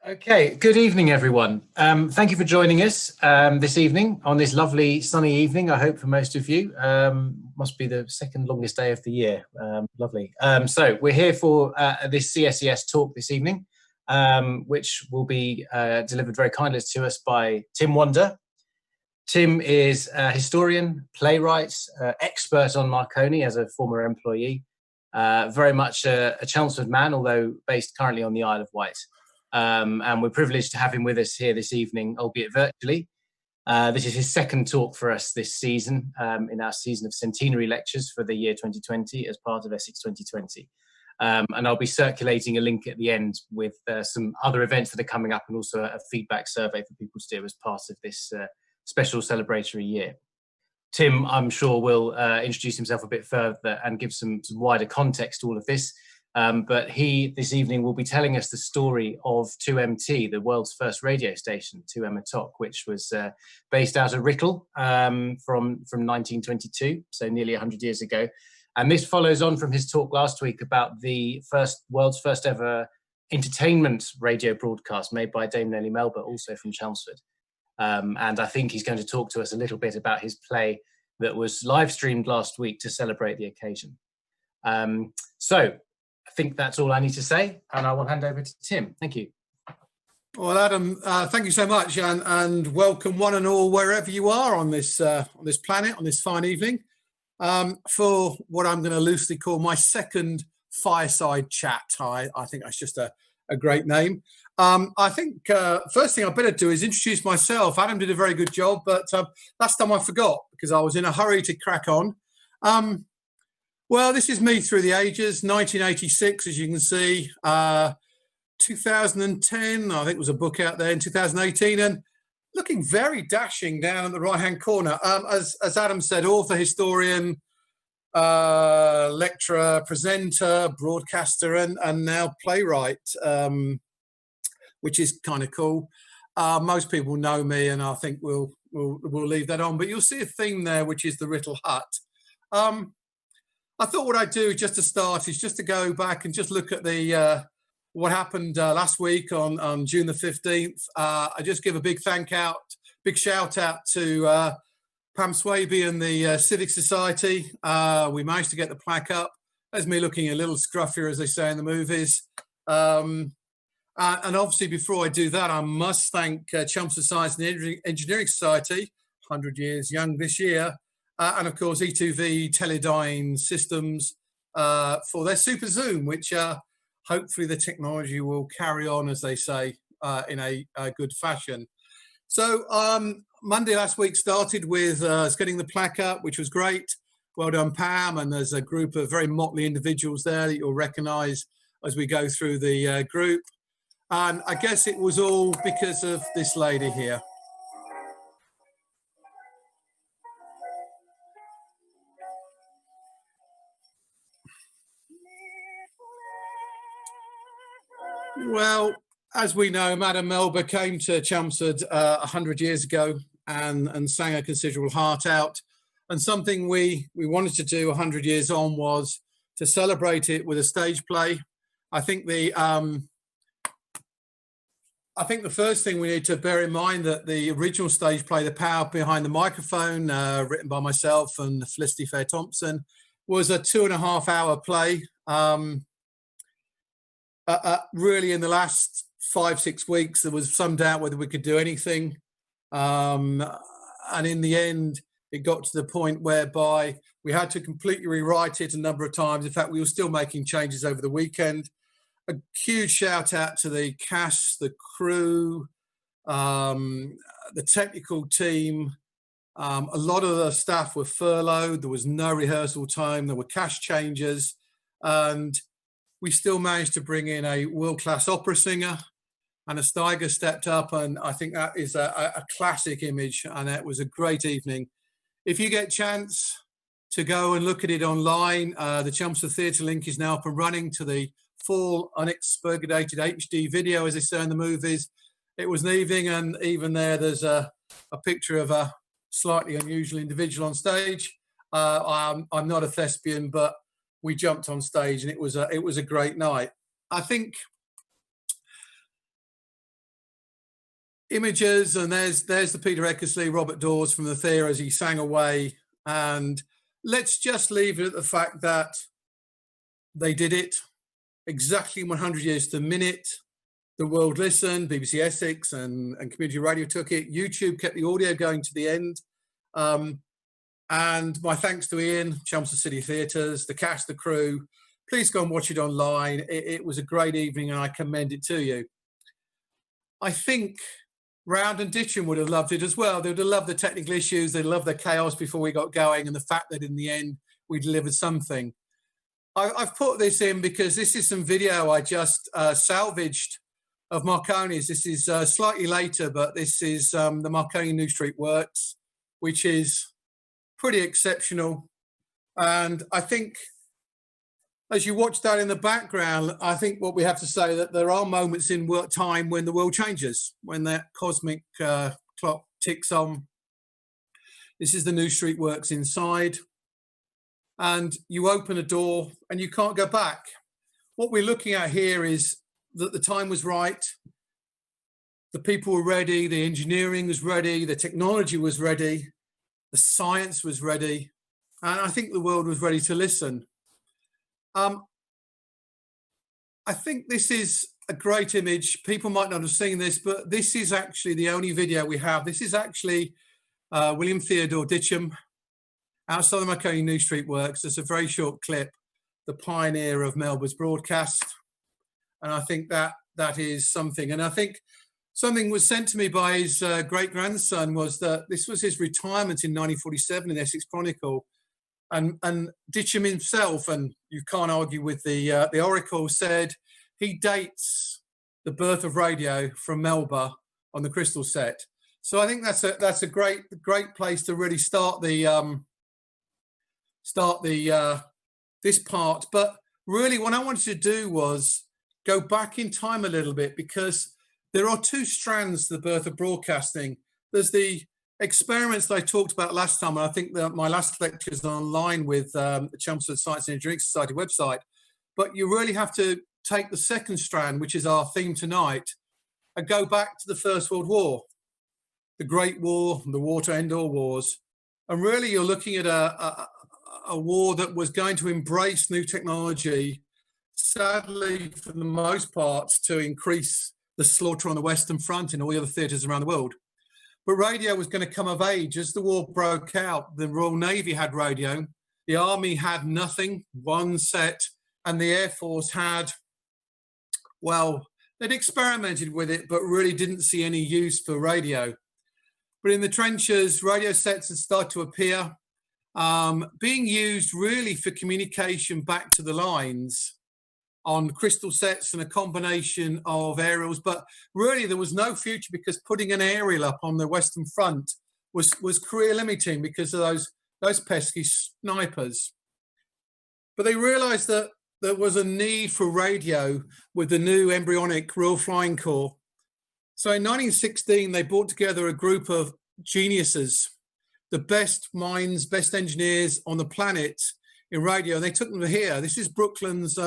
Okay, good evening, everyone. Thank you for joining us this evening on this lovely sunny evening, I hope for most of you. Must be the second longest day of the year. Lovely. So we're here for this CSES talk this evening, which will be delivered very kindly to us by Tim Wonder. Tim is a historian, playwright, expert on Marconi as a former employee, very much a Chelmsford man, although based currently on the Isle of Wight. And we're privileged to have him with us here this evening, albeit virtually. This is his second talk for us this season, in our season of centenary lectures for the year 2020 as part of Essex 2020. And I'll be circulating a link at the end with some other events that are coming up and also a feedback survey for people to do as part of this special celebratory year. Tim, I'm sure, will introduce himself a bit further and give some wider context to all of this. But he, this evening, will be telling us the story of 2MT, the world's first radio station, 2M Talk, which was based out of Writtle from 1922, so nearly 100 years ago. And this follows on from his talk last week about the world's first ever entertainment radio broadcast made by Dame Nellie Melba, also from Chelmsford. And I think he's going to talk to us a little bit about his play that was live streamed last week to celebrate the occasion. So I think that's all I need to say, and I will hand over to Tim. Thank you. Well, Adam, thank you so much, and welcome one and all wherever you are on this planet on this fine evening for what I'm going to loosely call my second fireside chat. I think that's just a great name. I think first thing I better do is introduce myself. Adam did a very good job, but last time I forgot because I was in a hurry to crack on. Well, this is me through the ages, 1986, as you can see, 2010, I think was a book out there in 2018, and looking very dashing down at the right-hand corner. As Adam said, author, historian, lecturer, presenter, broadcaster, and now playwright, which is kind of cool. Most people know me, and I think we'll leave that on, but you'll see a theme there, which is the Writtle hut. I thought what I'd do just to start is just to go back and just look at the what happened last week on June the 15th. I just give a big shout out to Pam Swaby and the Civic Society. We managed to get the plaque up. There's me looking a little scruffier, as they say in the movies. And obviously, before I do that, I must thank Chelmsford Science and Engineering Society, 100 years young this year. And of course, E2V Teledyne Systems for their Super Zoom, which hopefully the technology will carry on, as they say, in a good fashion. So Monday last week started with us getting the plaque up, which was great. Well done, Pam. And there's a group of very motley individuals there that you'll recognise as we go through the group. And I guess it was all because of this lady here. Well, as we know, Madam Melba came to Chelmsford 100 years ago and sang a considerable heart out. And something we wanted to do 100 years on was to celebrate it with a stage play. I think the first thing we need to bear in mind that the original stage play, The Power Behind the Microphone, written by myself and Felicity Fair Thompson, was a 2.5-hour play. Really, in the last 5-6 weeks, there was some doubt whether we could do anything. And in the end, it got to the point whereby we had to completely rewrite it a number of times. In fact, we were still making changes over the weekend. A huge shout out to the cast, the crew, the technical team. A lot of the staff were furloughed. There was no rehearsal time. There were cast changes. And we still managed to bring in a world-class opera singer, and a Steiger stepped up, and I think that is a classic image, and it was a great evening. If you get a chance to go and look at it online, the Chelmsford Theatre link is now up and running to the full unexpurgated HD video, as they say in the movies. It was an evening, and even there's a picture of a slightly unusual individual on stage. I'm not a thespian, but we jumped on stage, and it was a great night. I think images, and there's the Peter Eckersley, Robert Dawes from the theatre as he sang away. And let's just leave it at the fact that they did it exactly 100 years to the minute. The world listened, BBC Essex and Community Radio took it. YouTube kept the audio going to the end. And my thanks to Ian, Chelmsford City Theatres, the cast, the crew. Please go and watch it online. It was a great evening and I commend it to you. I think Round and Ditcham would have loved it as well. They would have loved the technical issues. They loved the chaos before we got going and the fact that in the end we delivered something. I've put this in because this is some video I just salvaged of Marconi's. This is slightly later, but this is the Marconi New Street Works, which is pretty exceptional. And I think as you watch that in the background, I think what we have to say that there are moments in time when the world changes, when that cosmic clock ticks on. This is the New Street Works inside. And you open a door and you can't go back. What we're looking at here is that the time was right. The people were ready. The engineering was ready. The technology was ready. The science was ready. And I think the world was ready to listen. I think this is a great image. People might not have seen this, but this is actually the only video we have. This is actually William Theodore Ditcham outside the Marconi New Street Works. There's a very short clip, the pioneer of Melba's broadcast. And I think that is something. And I think something was sent to me by his great-grandson was that this was his retirement in 1947 in Essex Chronicle. And Ditcham himself, and you can't argue with the Oracle, said he dates the birth of radio from Melba on the Crystal set. So I think that's a great place to really start this part. But really, what I wanted to do was go back in time a little bit, because there are two strands to the birth of broadcasting. There's the experiments that I talked about last time, and I think that my last lecture is online with the Chelmsford Science and Engineering Society website. But you really have to take the second strand, which is our theme tonight, and go back to the First World War, the Great War, the war to end all wars. And really, you're looking at a war that was going to embrace new technology, sadly, for the most part, to increase the slaughter on the Western Front and all the other theatres around the world. But radio was going to come of age. As the war broke out, the Royal Navy had radio, the Army had nothing, one set, and the Air Force had, well, they'd experimented with it, but really didn't see any use for radio. But in the trenches, radio sets had started to appear, being used really for communication back to the lines on crystal sets and a combination of aerials. But really there was no future, because putting an aerial up on the Western Front was career limiting because of those pesky snipers. But they realized that there was a need for radio with the new embryonic Royal Flying Corps. So in 1916, they brought together a group of geniuses, the best minds, best engineers on the planet in radio, and they took them to here. This is Brooklands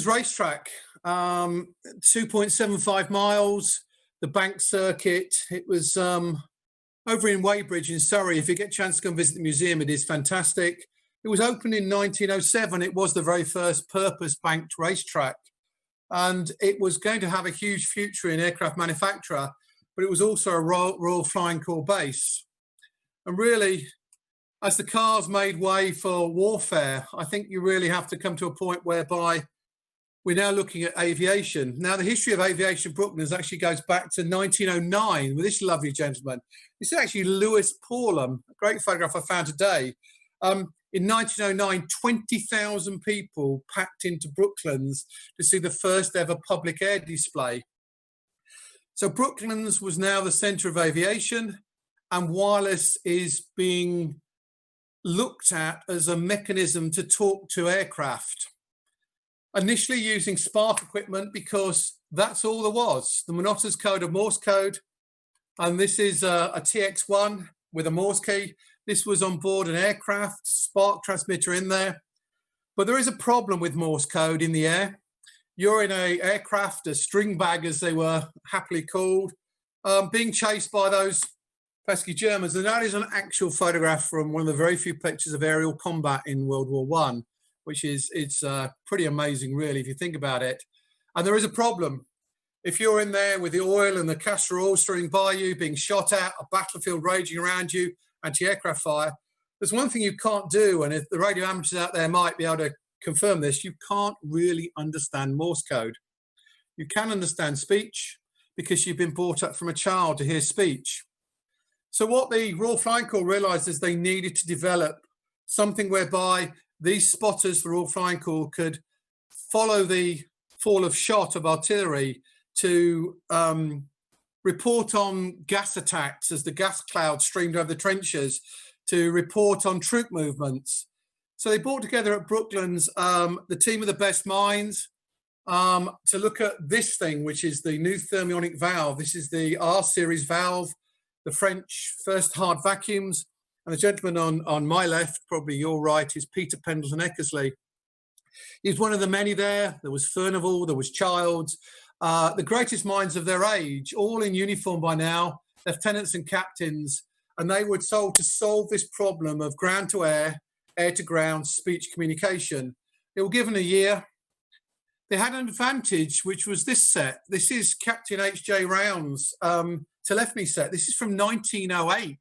racetrack, 2.75 miles, the Bank Circuit. It was over in Weybridge in Surrey. If you get a chance to go and visit the museum, it is fantastic. It was opened in 1907. It was the very first purpose-banked racetrack. And it was going to have a huge future in aircraft manufacture, but it was also a Royal Flying Corps base. And really, as the cars made way for warfare, I think you really have to come to a point whereby we're now looking at aviation. Now, the history of aviation Brooklands actually goes back to 1909 with this lovely gentleman. This is actually Lewis Paulham, a great photograph I found today. In 1909, 20,000 people packed into Brooklands to see the first ever public air display. So Brooklands was now the centre of aviation, and wireless is being looked at as a mechanism to talk to aircraft. Initially using spark equipment, because that's all there was. The monotonous code of Morse code. And this is a TX1 with a Morse key. This was on board an aircraft, spark transmitter in there. But there is a problem with Morse code in the air. you're in a aircraft, a string bag as they were happily called, being chased by those pesky Germans. And that is an actual photograph from one of the very few pictures of aerial combat in World War One, which is, it's pretty amazing, really, if you think about it. And there is a problem. If you're in there with the oil and the castor oil streaming by you, being shot at, a battlefield raging around you, anti-aircraft fire, there's one thing you can't do, and if the radio amateurs out there might be able to confirm this, you can't really understand Morse code. You can understand speech because you've been brought up from a child to hear speech. So what the Royal Flying Corps realised is they needed to develop something whereby these spotters, the Royal Flying Corps, could follow the fall of shot of artillery to report on gas attacks as the gas cloud streamed over the trenches, to report on troop movements. So they brought together at Brooklands the team of the best minds to look at this thing, which is the new thermionic valve. This is the R-series valve, the French first hard vacuums. And the gentleman on my left, probably your right, is Peter Eckersley. He's one of the many there. There was Furnival, there was Childs, the greatest minds of their age, all in uniform by now, lieutenants and captains, and they were told to solve this problem of ground to air, air to ground speech communication. They were given a year. They had an advantage, which was this set. This is Captain H.J. Round's telephony set. This is from 1908.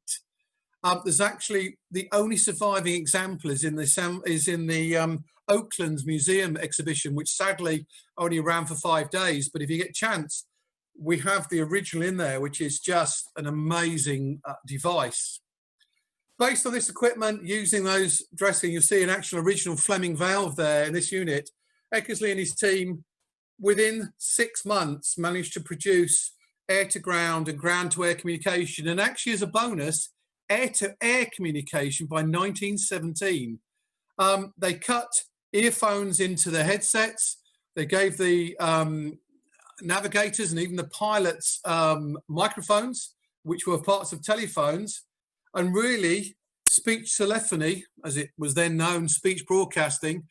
There's actually the only surviving example is in the Oakland's museum exhibition, which sadly only ran for 5 days. But if you get a chance, we have the original in there, which is just an amazing device. Based on this equipment, using those dressing, you'll see an actual original Fleming valve there in this unit. Eckersley and his team, within 6 months, managed to produce air-to-ground and ground-to-air communication, and actually, as a bonus, air-to-air communication by 1917. They cut earphones into the headsets. They gave the navigators and even the pilots microphones, which were parts of telephones, and really speech telephony, as it was then known, speech broadcasting,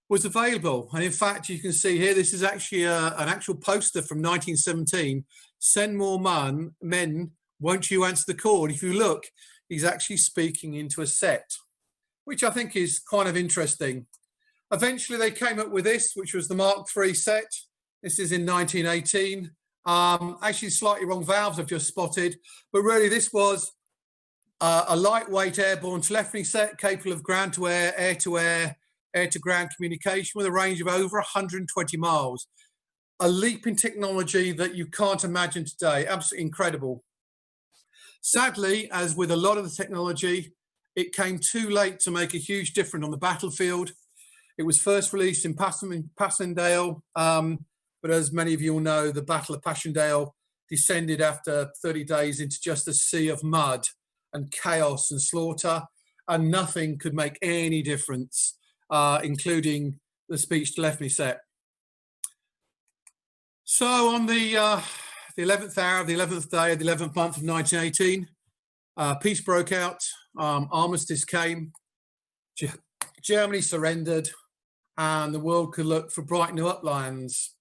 was available. And in fact, you can see here, this is actually an actual poster from 1917, "Send more men, won't you answer the call?" And if you look, he's actually speaking into a set, which I think is kind of interesting. Eventually, they came up with this, which was the Mark III set. This is in 1918. Actually, slightly wrong valves I've just spotted, but really this was a lightweight airborne telephony set capable of ground-to-air, air-to-air, air-to-ground communication with a range of over 120 miles. A leap in technology that you can't imagine today. Absolutely incredible. Sadly, as with a lot of the technology, it came too late to make a huge difference on the battlefield. It was first released in Passchendaele, but as many of you will know, the Battle of Passchendaele descended after 30 days into just a sea of mud and chaos and slaughter, and nothing could make any difference, including the speech telephony set. So on the 11th hour of the 11th day of the 11th month of 1918, peace broke out, armistice came, Germany surrendered, and the world could look for bright new uplands.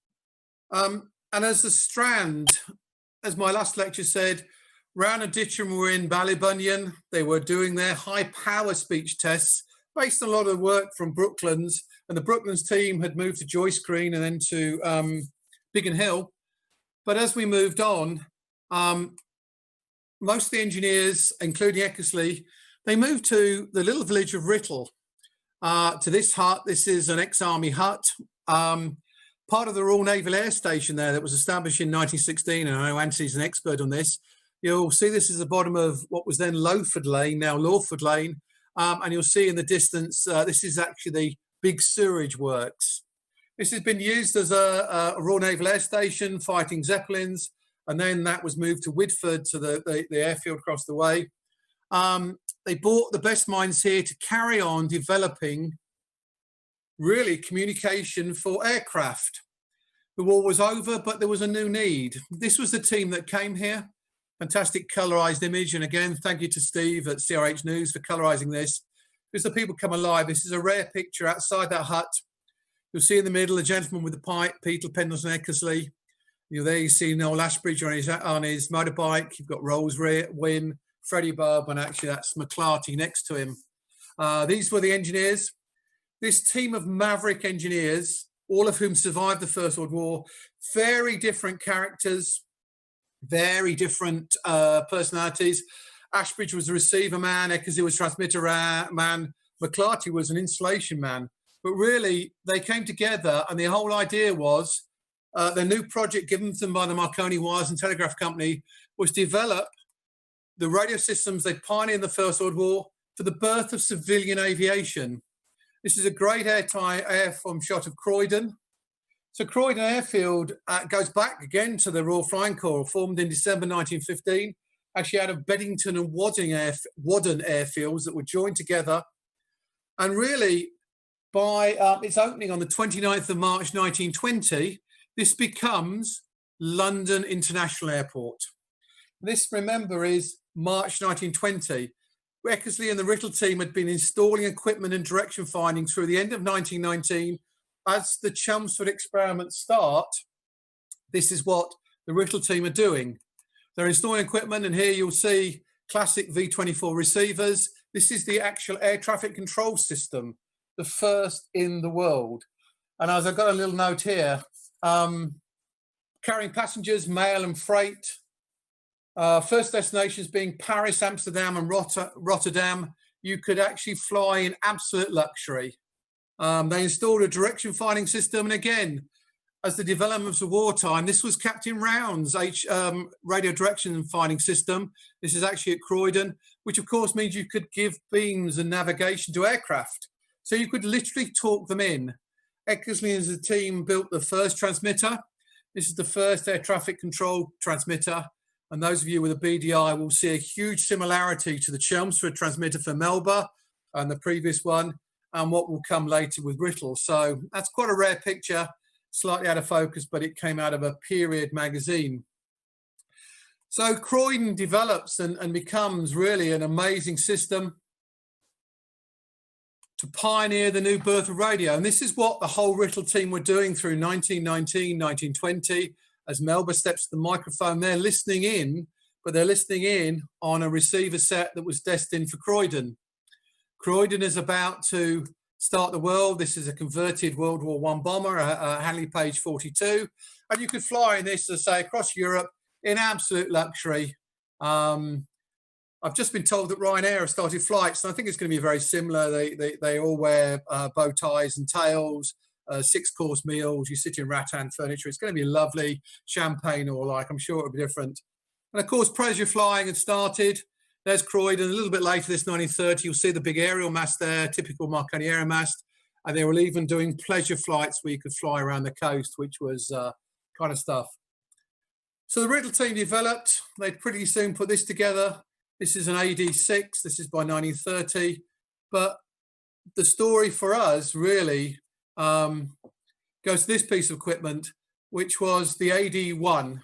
And as the Strand, as my last lecture said, Round and Ditcham were in Ballybunion. They were doing their high power speech tests based on a lot of work from Brooklands, and the Brooklands team had moved to Joyce Green and then to Biggin Hill. But as we moved on, most of the engineers, including Eckersley, they moved to the little village of Writtle, to this hut. This is an ex-army hut, part of the Royal Naval Air Station there that was established in 1916, and I know Anthony's an expert on this. You'll see this is the bottom of what was then Lowford Lane, now Lawford Lane, and you'll see in the distance, this is actually the big sewerage works. This has been used as a Royal Naval Air Station, fighting Zeppelins, and then that was moved to Widford, to the airfield across the way. They brought the best minds here to carry on developing really communication for aircraft. The war was over, but there was a new need. This was the team that came here. Fantastic colorized image. And again, thank you to Steve at CRH News for colorizing this, because the people come alive. This is a rare picture outside that hut. You'll see in the middle a gentleman with the pipe, Peter Eckersley. There you see Noel Ashbridge on his motorbike. You've got Rolls Wynn, Freddie Bob, and actually that's McClarty next to him. These were the engineers. This team of maverick engineers, all of whom survived the First World War, very different characters, very different personalities. Ashbridge was a receiver man, Eckersley was transmitter man, McClarty was an installation man. But really, they came together, and the whole idea was the new project given to them by the Marconi Wires and Telegraph Company was develop the radio systems they pioneered in the First World War for the birth of civilian aviation. This is a great airframe shot of Croydon. So Croydon Airfield goes back again to the Royal Flying Corps, formed in December 1915, actually out of Beddington and Wadden airfields that were joined together. And really, by its opening on the 29th of March 1920, this becomes London International Airport. This, remember, is March 1920. Eckersley and the Writtle team had been installing equipment and direction finding through the end of 1919. As the Chelmsford experiments start, this is what the Writtle team are doing. They're installing equipment, and here you'll see classic V24 receivers. This is the actual air traffic control system, the first in the world. And as I've got a little note here, carrying passengers, mail and freight. First destinations being Paris, Amsterdam and Rotterdam. You could actually fly in absolute luxury. They installed a direction finding system. And again, as the development of wartime, this was Captain Round's radio direction finding system. This is actually at Croydon, which of course means you could give beams and navigation to aircraft. So you could literally talk them in. Eckersley and his team built the first transmitter. This is the first air traffic control transmitter. And those of you with a BDI will see a huge similarity to the Chelmsford transmitter for Melba and the previous one, and what will come later with Writtle. So that's quite a rare picture, slightly out of focus, but it came out of a period magazine. So Croydon develops and becomes really an amazing system to pioneer the new birth of radio. And this is what the whole Writtle team were doing through 1919, 1920. As Melba steps to the microphone, they're listening in, but they're listening in on a receiver set that was destined for Croydon. Croydon is about to start the world. This is a converted World War I bomber, a Handley Page 42. And you could fly in this, as I say, across Europe in absolute luxury. I've just been told that Ryanair have started flights, and I think it's going to be very similar. They all wear bow ties and tails, 6-course meals. You sit in rattan furniture. It's going to be lovely, champagne or like. I'm sure it'll be different. And of course, pleasure flying had started. There's Croydon. A little bit later, this 1930, you'll see the big aerial mast there, typical Marconi aerial mast. And they were even doing pleasure flights where you could fly around the coast, which was kind of stuff. So the Writtle team developed. They pretty soon put this together. This is an AD6. This is by 1930. But the story for us really goes to this piece of equipment, which was the AD1.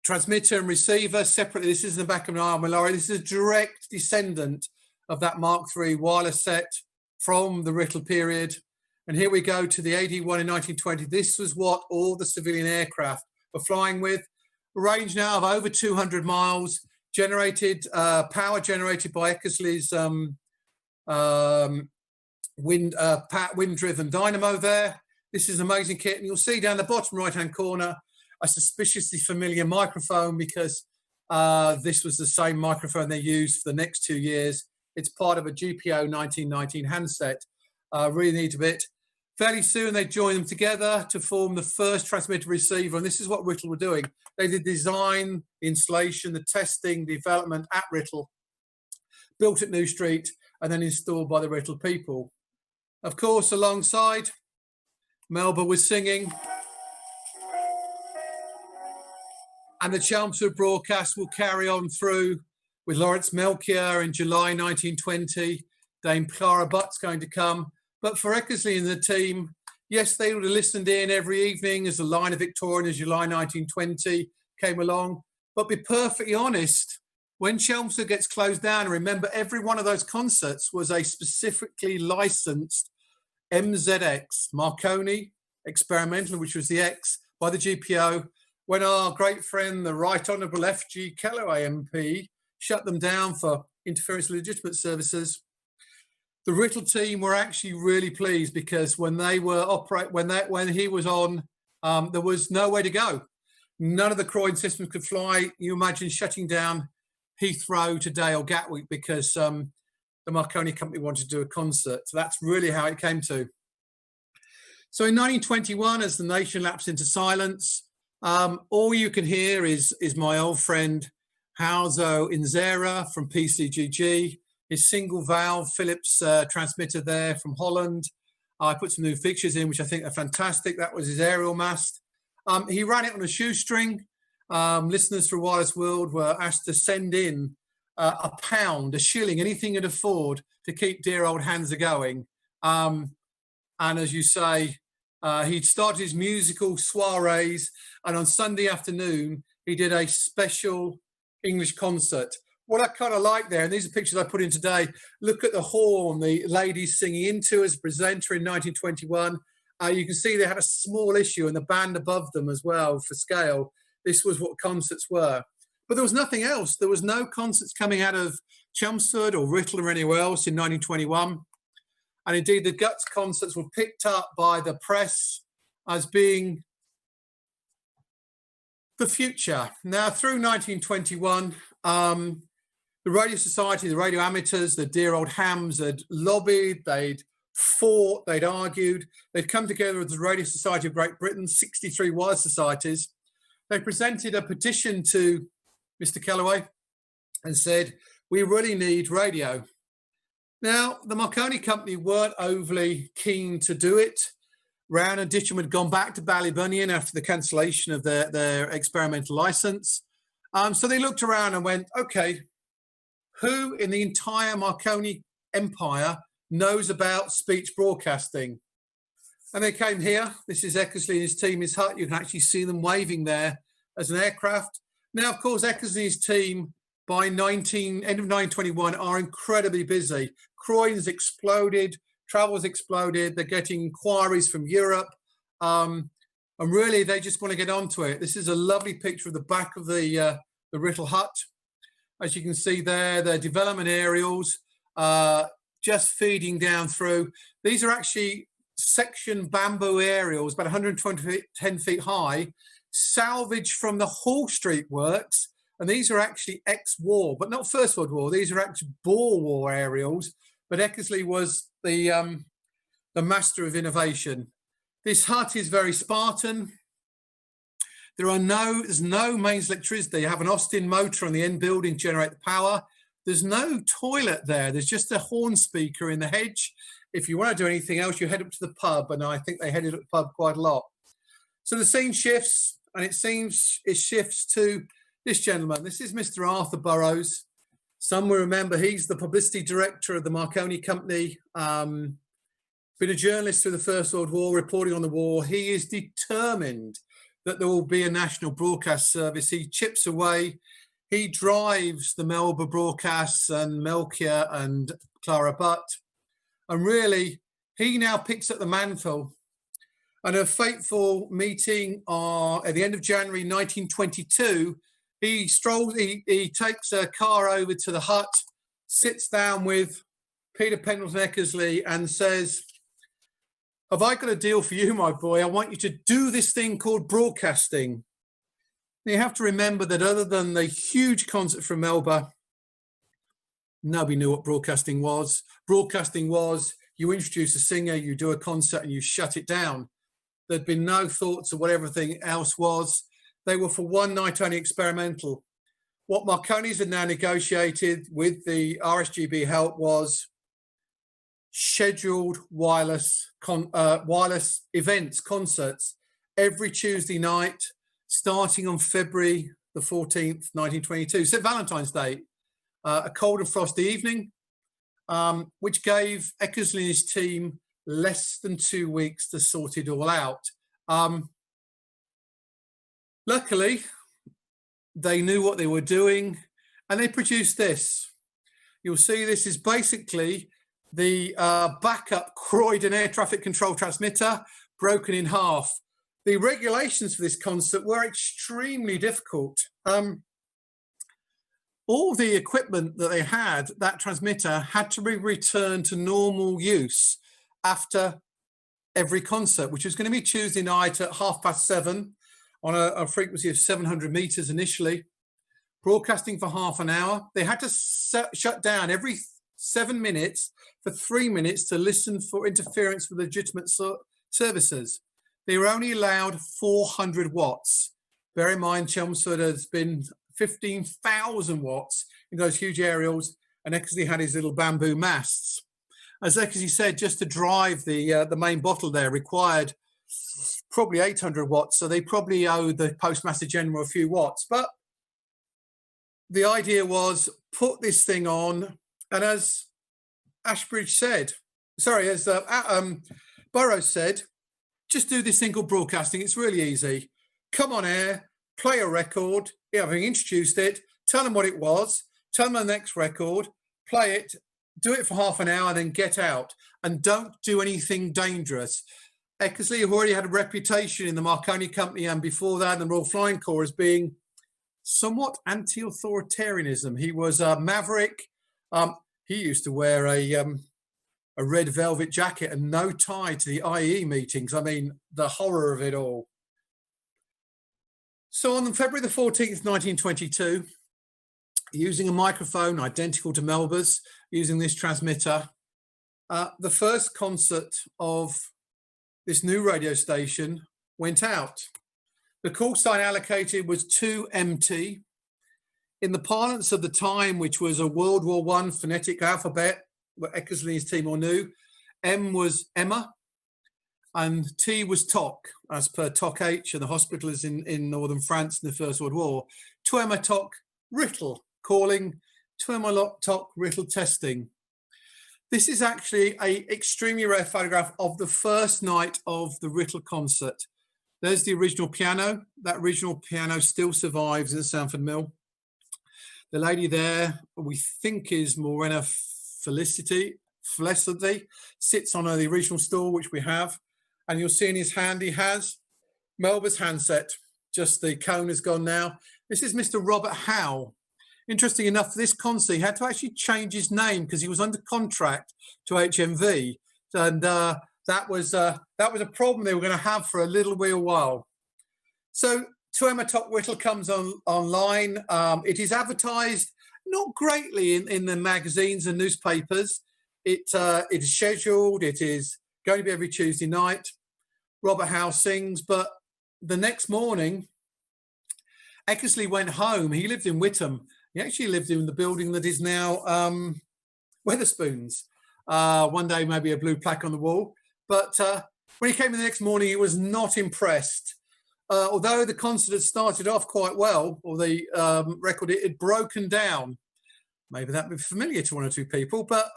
Transmitter and receiver separately. This is in the back of an armour lorry. This is a direct descendant of that Mark III wireless set from the Writtle period. And here we go to the AD1 in 1920. This was what all the civilian aircraft were flying with. A range now of over 200 miles, generated, power generated by Eckersley's wind-driven dynamo there. This is an amazing kit. And you'll see down the bottom right-hand corner a suspiciously familiar microphone, because this was the same microphone they used for the next 2 years. It's part of a GPO 1919 handset. Really neat a bit. Fairly soon they joined them together to form the first transmitter receiver, and this is what Writtle were doing. They did design, the installation, the testing, development at Writtle, built at New Street, and then installed by the Writtle people. Of course, alongside, Melba was singing, and the Chelmsford broadcast will carry on through with Lawrence Melchior in July 1920, Dame Clara Butt's going to come. But for Eckersley and the team, yes, they would have listened in every evening as the Line of Victoria in July 1920 came along. But be perfectly honest, when Chelmsford gets closed down, remember every one of those concerts was a specifically licensed MZX, Marconi Experimental, which was the X by the GPO, when our great friend, the Right Honourable F.G. Kellaway MP, shut them down for interference with legitimate services. The Writtle team were actually really pleased, because when they were when he was on, there was nowhere to go. None of the Croydon systems could fly. You imagine shutting down Heathrow today or Gatwick because the Marconi company wanted to do a concert. So that's really how it came to. So in 1921, as the nation lapsed into silence, all you can hear is my old friend Hauzo Inzera from PCGG, his single valve Philips transmitter there from Holland. I put some new fixtures in, which I think are fantastic. That was his aerial mast. He ran it on a shoestring. Listeners for Wireless World were asked to send in a pound, a shilling, anything he'd afford to keep dear old Hansa going. And as you say, he'd started his musical soirees, and on Sunday afternoon, he did a special English concert. What I kind of like there, and these are pictures I put in today, look at the horn the ladies singing into as a presenter in 1921. You can see they had a small issue and the band above them as well for scale. This was what concerts were. But there was nothing else. There was no concerts coming out of Chelmsford or Writtle or anywhere else in 1921. And indeed, the Guts concerts were picked up by the press as being the future. Now, through 1921, the Radio Society, the radio amateurs, the dear old hams had lobbied, they'd fought, they'd argued. They'd come together as the Radio Society of Great Britain, 63 wireless societies. They presented a petition to Mr. Kellaway and said, we really need radio. Now, the Marconi company weren't overly keen to do it. Round and Ditcham had gone back to Ballybunion after the cancellation of their experimental license. So they looked around and went, okay, who in the entire Marconi empire knows about speech broadcasting? And they came here. This is Eckersley and his team, his hut. You can actually see them waving there as an aircraft. Now, of course, Eckersley and his team by end of 1921 are incredibly busy. Croydon's exploded, travel's exploded. They're getting inquiries from Europe. And really, they just want to get onto it. This is a lovely picture of the back of the Writtle hut. As you can see there, their development aerials just feeding down through. These are actually section bamboo aerials, about 110 feet high, salvaged from the Hall Street works. And these are actually ex-war, but not First World War. These are actually Boer War aerials. But Eckersley was the master of innovation. This hut is very Spartan. There's no mains electricity. You have an Austin motor on the end building to generate the power. There's no toilet there. There's just a horn speaker in the hedge. If you want to do anything else, you head up to the pub, and I think they headed up the pub quite a lot. So the scene shifts, and it shifts to this gentleman. This is Mr. Arthur Burrough. Some will remember he's the publicity director of the Marconi company. Been a journalist through the First World War, reporting on the war. He is determined that there will be a national broadcast service. He chips away. He drives the Melba broadcasts and Melchior and Clara Butt. And really, he now picks up the mantle. And a fateful meeting at the end of January 1922, he takes a car over to the hut, sits down with Peter Pendleton Eckersley and says, have I got a deal for you, my boy? I want you to do this thing called broadcasting. You have to remember that other than the huge concert from Melba, nobody knew what broadcasting was. Broadcasting was you introduce a singer, you do a concert, and you shut it down. There'd been no thoughts of what everything else was. They were for one night only experimental. What Marconi's had now negotiated with the RSGB help was scheduled wireless events, concerts, every Tuesday night, starting on February the 14th, 1922. So Valentine's Day, a cold and frosty evening, which gave Eckersley and his team less than 2 weeks to sort it all out. Luckily, they knew what they were doing, and they produced this. You'll see this is basically The backup Croydon air traffic control transmitter broken in half. The regulations for this concert were extremely difficult. All the equipment that they had, that transmitter, had to be returned to normal use after every concert, which was going to be Tuesday night at 7:30 on a frequency of 700 meters initially, broadcasting for half an hour. They had to shut down every 7 minutes for 3 minutes to listen for interference with legitimate services. They were only allowed 400 watts. Bear in mind, Chelmsford has been 15,000 watts in those huge aerials, and Eckersley had his little bamboo masts. As Eckersley said, just to drive the main bottle there required probably 800 watts, so they probably owed the Postmaster General a few watts. But the idea was put this thing on, and as Ashbridge said, as Burrough said, just do this thing called broadcasting. It's really easy. Come on air, play a record, having introduced it, tell them what it was, tell them the next record, play it, do it for half an hour, then get out. And don't do anything dangerous. Eckersley, who already had a reputation in the Marconi Company and before that in the Royal Flying Corps as being somewhat anti-authoritarianism. He was a maverick. He used to wear a red velvet jacket and no tie to the IE meetings. I mean, the horror of it all. So on February the 14th, 1922, using a microphone identical to Melba's, using this transmitter, the first concert of this new radio station went out. The call sign allocated was 2MT. In the parlance of the time, which was a World War I phonetic alphabet, what Eckersley's team all knew, M was Emma, and T was Toc, as per Toc H and the hospitals in northern France in the First World War. 2Emma Toc Writtle, calling 2Emma Toc Writtle testing. This is actually an extremely rare photograph of the first night of the Writtle concert. There's the original piano. That original piano still survives in the Sanford Mill. The lady there, we think is Morena Felicity, sits on the original stool, which we have. And you'll see in his hand, he has Melba's handset. Just the cone has gone now. This is Mr. Robert Howe. Interesting enough, for this concert, he had to actually change his name because he was under contract to HMV. And that was a problem they were going to have for a little while. So 2Emma Toc Writtle comes online. It is advertised not greatly in the magazines and newspapers. It is scheduled. It is going to be every Tuesday night. Robert Howe sings, but the next morning, Eckersley went home. He lived in Witham. He actually lived in the building that is now Wetherspoons. One day, maybe a blue plaque on the wall. But when he came in the next morning, he was not impressed. Although the concert had started off quite well, or the record, it had broken down. Maybe that would be familiar to one or two people, but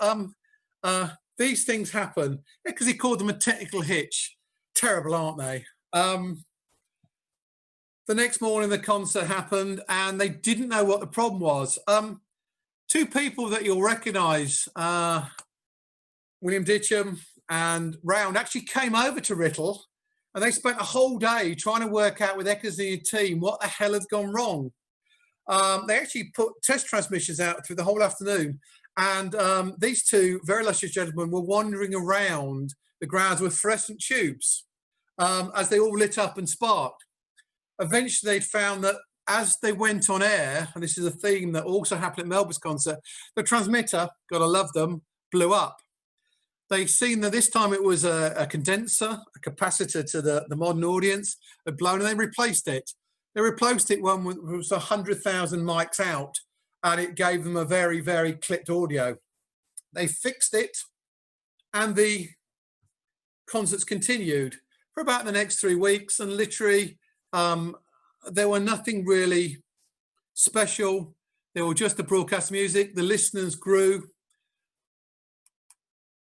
these things happen because he called them a technical hitch. Terrible, aren't they? The next morning, the concert happened, and they didn't know what the problem was. Two people that you'll recognise, William Ditcham and Round, actually came over to Writtle, and they spent a whole day trying to work out with Eckersley and team what the hell had gone wrong. They actually put test transmissions out through the whole afternoon, and these two very illustrious gentlemen were wandering around the grounds with fluorescent tubes as they all lit up and sparked. Eventually, they'd found that as they went on air, and this is a theme that also happened at Melba's concert, the transmitter, gotta love them, blew up. They'd seen that this time it was a condenser, a capacitor to the modern audience, had blown, and they replaced it. They replaced it when it was 100,000 mics out, and it gave them a very, very clipped audio. They fixed it, and the concerts continued for about the next 3 weeks, and literally there were nothing really special. They were just the broadcast music. The listeners grew.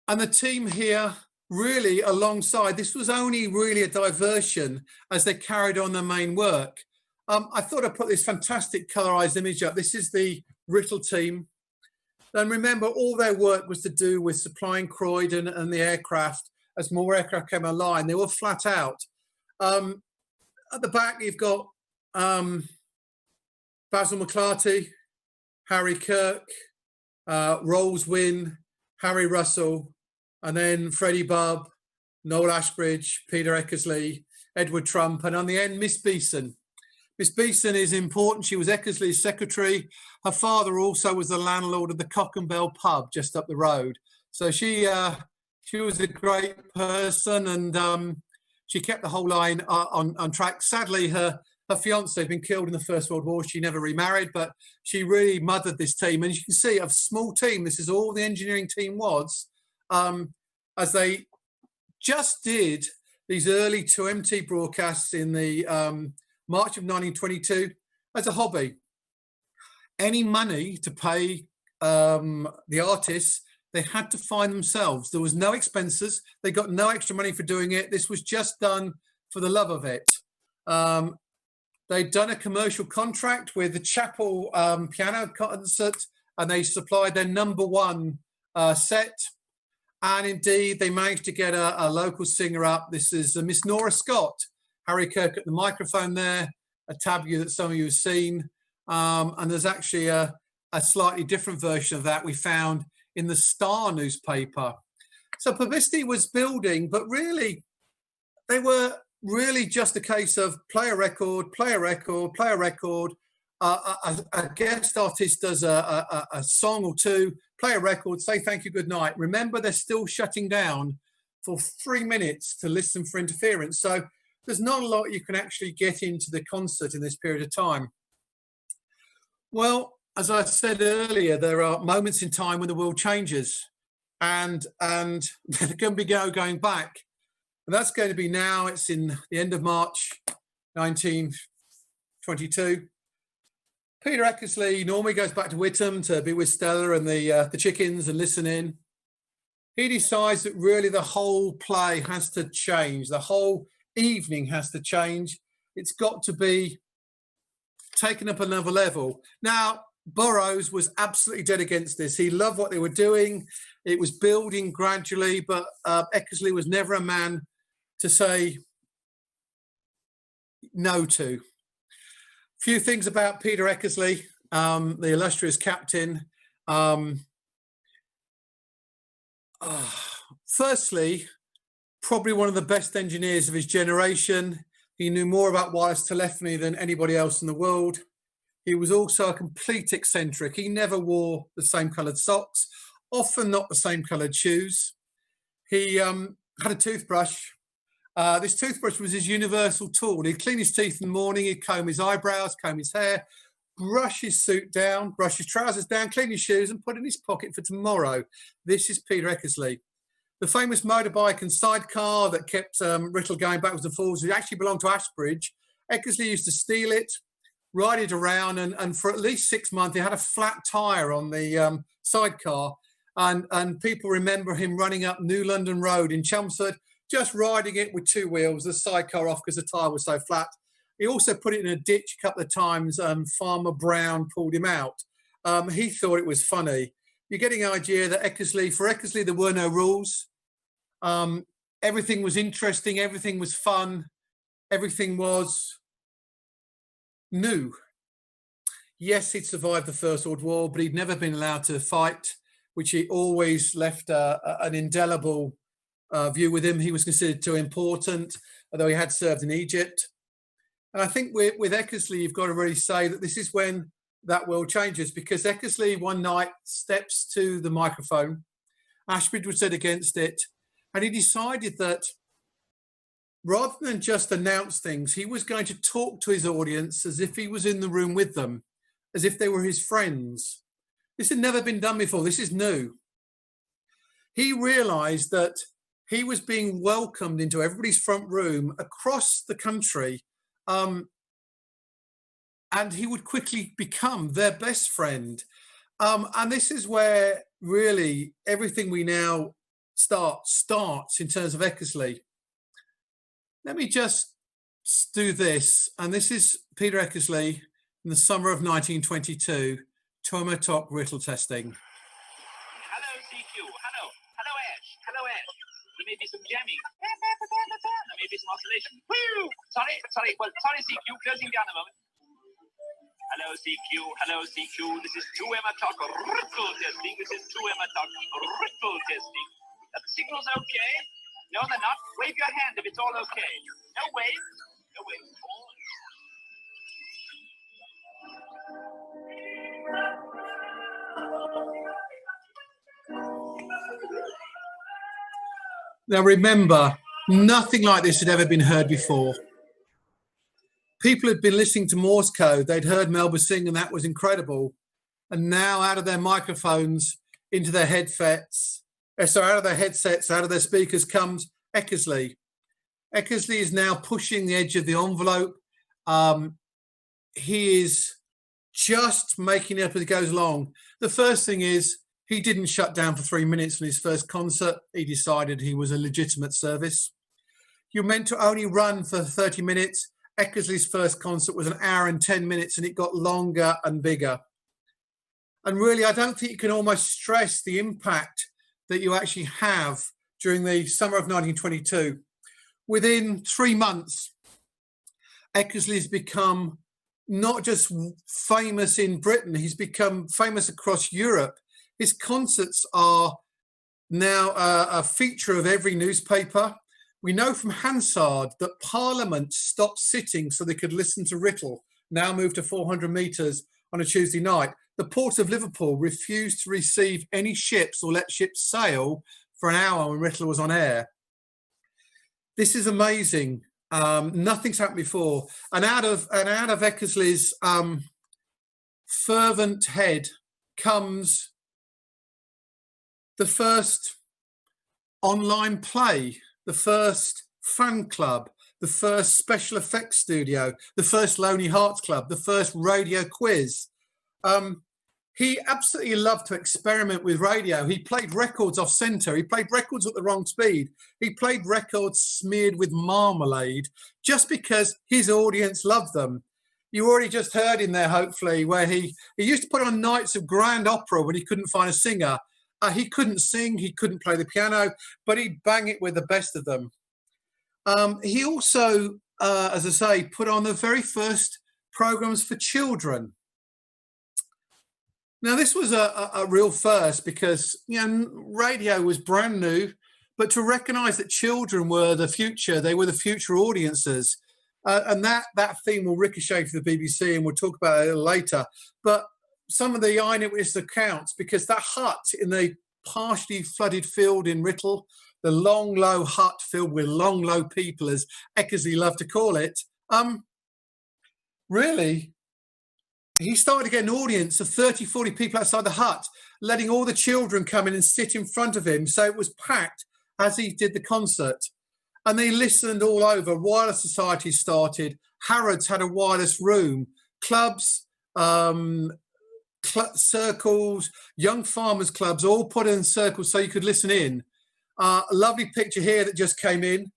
And the team here really alongside, this was only really a diversion as they carried on their main work. I thought I'd put this fantastic colorized image up. This is the Writtle team. And remember, all their work was to do with supplying Croydon and the aircraft as more aircraft came online. They were flat out. At the back, you've got Basil McClarty, Harry Kirk, Rolls Wynne, Harry Russell, and then Freddie Bubb, Noel Ashbridge, Peter Eckersley, Edward Trump, and on the end, Miss Beeson. Miss Beeson is important. She was Eckersley's secretary. Her father also was the landlord of the Cock and Bell pub just up the road. So she was a great person, and she kept the whole line on track. Sadly, her fiance had been killed in the First World War. She never remarried, but she really mothered this team. And you can see a small team. This is all the engineering team was, as they just did these early 2MT broadcasts in the March of 1922 as a hobby. Any money to pay the artists, they had to find themselves. There was no expenses. They got no extra money for doing it. This was just done for the love of it. They'd done a commercial contract with the Chapel piano concert, and they supplied their #1 set. And indeed, they managed to get a local singer up. This is Miss Nora Scott, Harry Kirk at the microphone there, a tableau that some of you have seen. And there's actually a slightly different version of that we found in the Star newspaper. So publicity was building, but really, they were really just a case of play a record, play a record, play a record. A guest artist does a song or two, play a record, say thank you, good night. Remember, they're still shutting down for 3 minutes to listen for interference. So there's not a lot you can actually get into the concert in this period of time. Well, as I said earlier, there are moments in time when the world changes, and they're going to be going back. And that's going to be now. It's in the end of March 1922. Peter Eckersley normally goes back to Whittam to be with Stella and the chickens and listen in. He decides that really the whole play has to change. The whole evening has to change. It's got to be taken up another level. Now, Burrough was absolutely dead against this. He loved what they were doing. It was building gradually, but Eckersley was never a man to say no to. Few things about Peter Eckersley, the illustrious captain. Firstly, probably one of the best engineers of his generation. He knew more about wireless telephony than anybody else in the world. He was also a complete eccentric. He never wore the same coloured socks, often not the same coloured shoes. He had a toothbrush. This toothbrush was his universal tool. He'd clean his teeth in the morning, he'd comb his eyebrows, comb his hair, brush his suit down, brush his trousers down, clean his shoes and put it in his pocket for tomorrow. This is Peter Eckersley. The famous motorbike and sidecar that kept Writtle going backwards and forwards, it actually belonged to Ashbridge. Eckersley used to steal it, ride it around, and for at least 6 months, he had a flat tyre on the sidecar. And people remember him running up New London Road in Chelmsford, just riding it with 2 wheels, the sidecar off because the tyre was so flat. He also put it in a ditch a couple of times. Farmer Brown pulled him out. He thought it was funny. You're getting an idea that for Eckersley, there were no rules. Everything was interesting. Everything was fun. Everything was new. Yes, he'd survived the First World War, but he'd never been allowed to fight, which he always left an indelible view with him. He was considered too important, although he had served in Egypt. And I think with Eckersley, you've got to really say that this is when that world changes, because Eckersley one night steps to the microphone. Ashbridge was dead against it. And he decided that rather than just announce things, he was going to talk to his audience as if he was in the room with them, as if they were his friends. This had never been done before. This is new. He realized that he was being welcomed into everybody's front room across the country, and he would quickly become their best friend. And this is where really everything we now starts in terms of Eckersley. Let me just do this. And this is Peter Eckersley in the summer of 1922, Tomatok Writtle testing. jamming. Maybe some oscillation. Woo! Sorry. Well, sorry, CQ, closing down a moment. Hello, CQ. This is 2M talk. Writtle testing. This is 2M talk. Writtle testing. Are the signals okay? No, they're not. Wave your hand if it's all okay. No wave. Now remember, nothing like this had ever been heard before. People had been listening to Morse code. They'd heard Melba sing, and that was incredible. And now out of their microphones, into their headsets, out of their speakers comes Eckersley. Eckersley is now pushing the edge of the envelope. He is just making it up as he goes along. The first thing is, he didn't shut down for 3 minutes on his first concert. He decided he was a legitimate service. You're meant to only run for 30 minutes. Eckersley's first concert was 1 hour and 10 minutes, and it got longer and bigger. And really, I don't think you can almost stress the impact that you actually have during the summer of 1922. Within 3 months, Eckersley's become not just famous in Britain, he's become famous across Europe. His concerts are now a feature of every newspaper. We know from Hansard that Parliament stopped sitting so they could listen to Writtle, now moved to 400 metres on a Tuesday night. The Port of Liverpool refused to receive any ships or let ships sail for 1 hour when Writtle was on air. This is amazing. Nothing's happened before. And out of Eckersley's fervent head comes the first online play, the first fan club, the first special effects studio, the first Lonely Hearts Club, the first radio quiz. He absolutely loved to experiment with radio. He played records off centre. He played records at the wrong speed. He played records smeared with marmalade just because his audience loved them. You already just heard in there, hopefully, where he used to put on nights of grand opera when he couldn't find a singer. He couldn't sing, he couldn't play the piano, but he'd bang it with the best of them. He also, as I say, put on the very first programmes for children. Now, this was a real first because, radio was brand new, but to recognise that children were the future, they were the future audiences. And that theme will ricochet for the BBC, and we'll talk about it a little later. But some of the eyewitness accounts, because that hut in the partially flooded field in Writtle, the long, low hut filled with long, low people, as Eckersley loved to call it, really, he started to get an audience of 30, 40 people outside the hut, letting all the children come in and sit in front of him. So it was packed as he did the concert. And they listened all over. Wireless societies started. Harrods had a wireless room. Clubs, circles, young farmers clubs, all put in circles so you could listen in. A lovely picture here that just came in.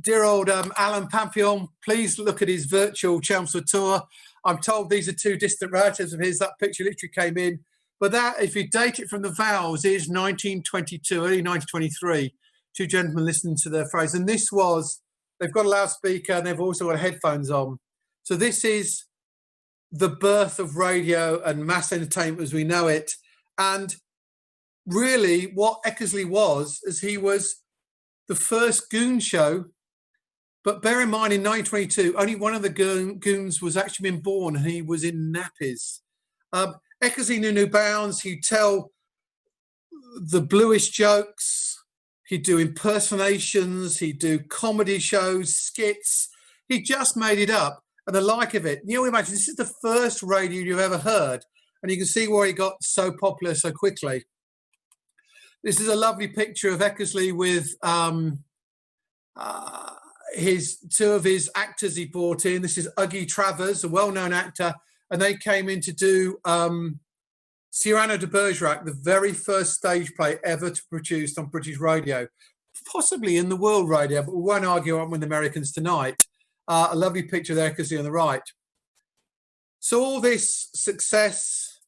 Dear old Alan Papillon, please look at his virtual Chelmsford tour. I'm told these are 2 distant relatives of his. That picture literally came in. But that, if you date it from the vows, is 1922, early 1923. 2 gentlemen listening to their phrase. And this was, they've got a loudspeaker and they've also got headphones on. So this is the birth of radio and mass entertainment as we know it. And really what Eckersley was, is he was the first goon show. But bear in mind, in 1922, only one of the goons was actually been born, and he was in nappies. Eckersley knew no bounds. He'd tell the bluish jokes. He'd do impersonations. He'd do comedy shows, skits. He just made it up, and the like of it. You know, imagine this is the first radio you've ever heard, and you can see why he got so popular so quickly. This is a lovely picture of Eckersley with his 2 of his actors he brought in. This is Uggie Travers, a well-known actor, and they came in to do Cyrano de Bergerac, the very first stage play ever produced on British radio, possibly in the world radio, but we won't argue on with the Americans tonight. A lovely picture there, Eckersley on the right. So all this success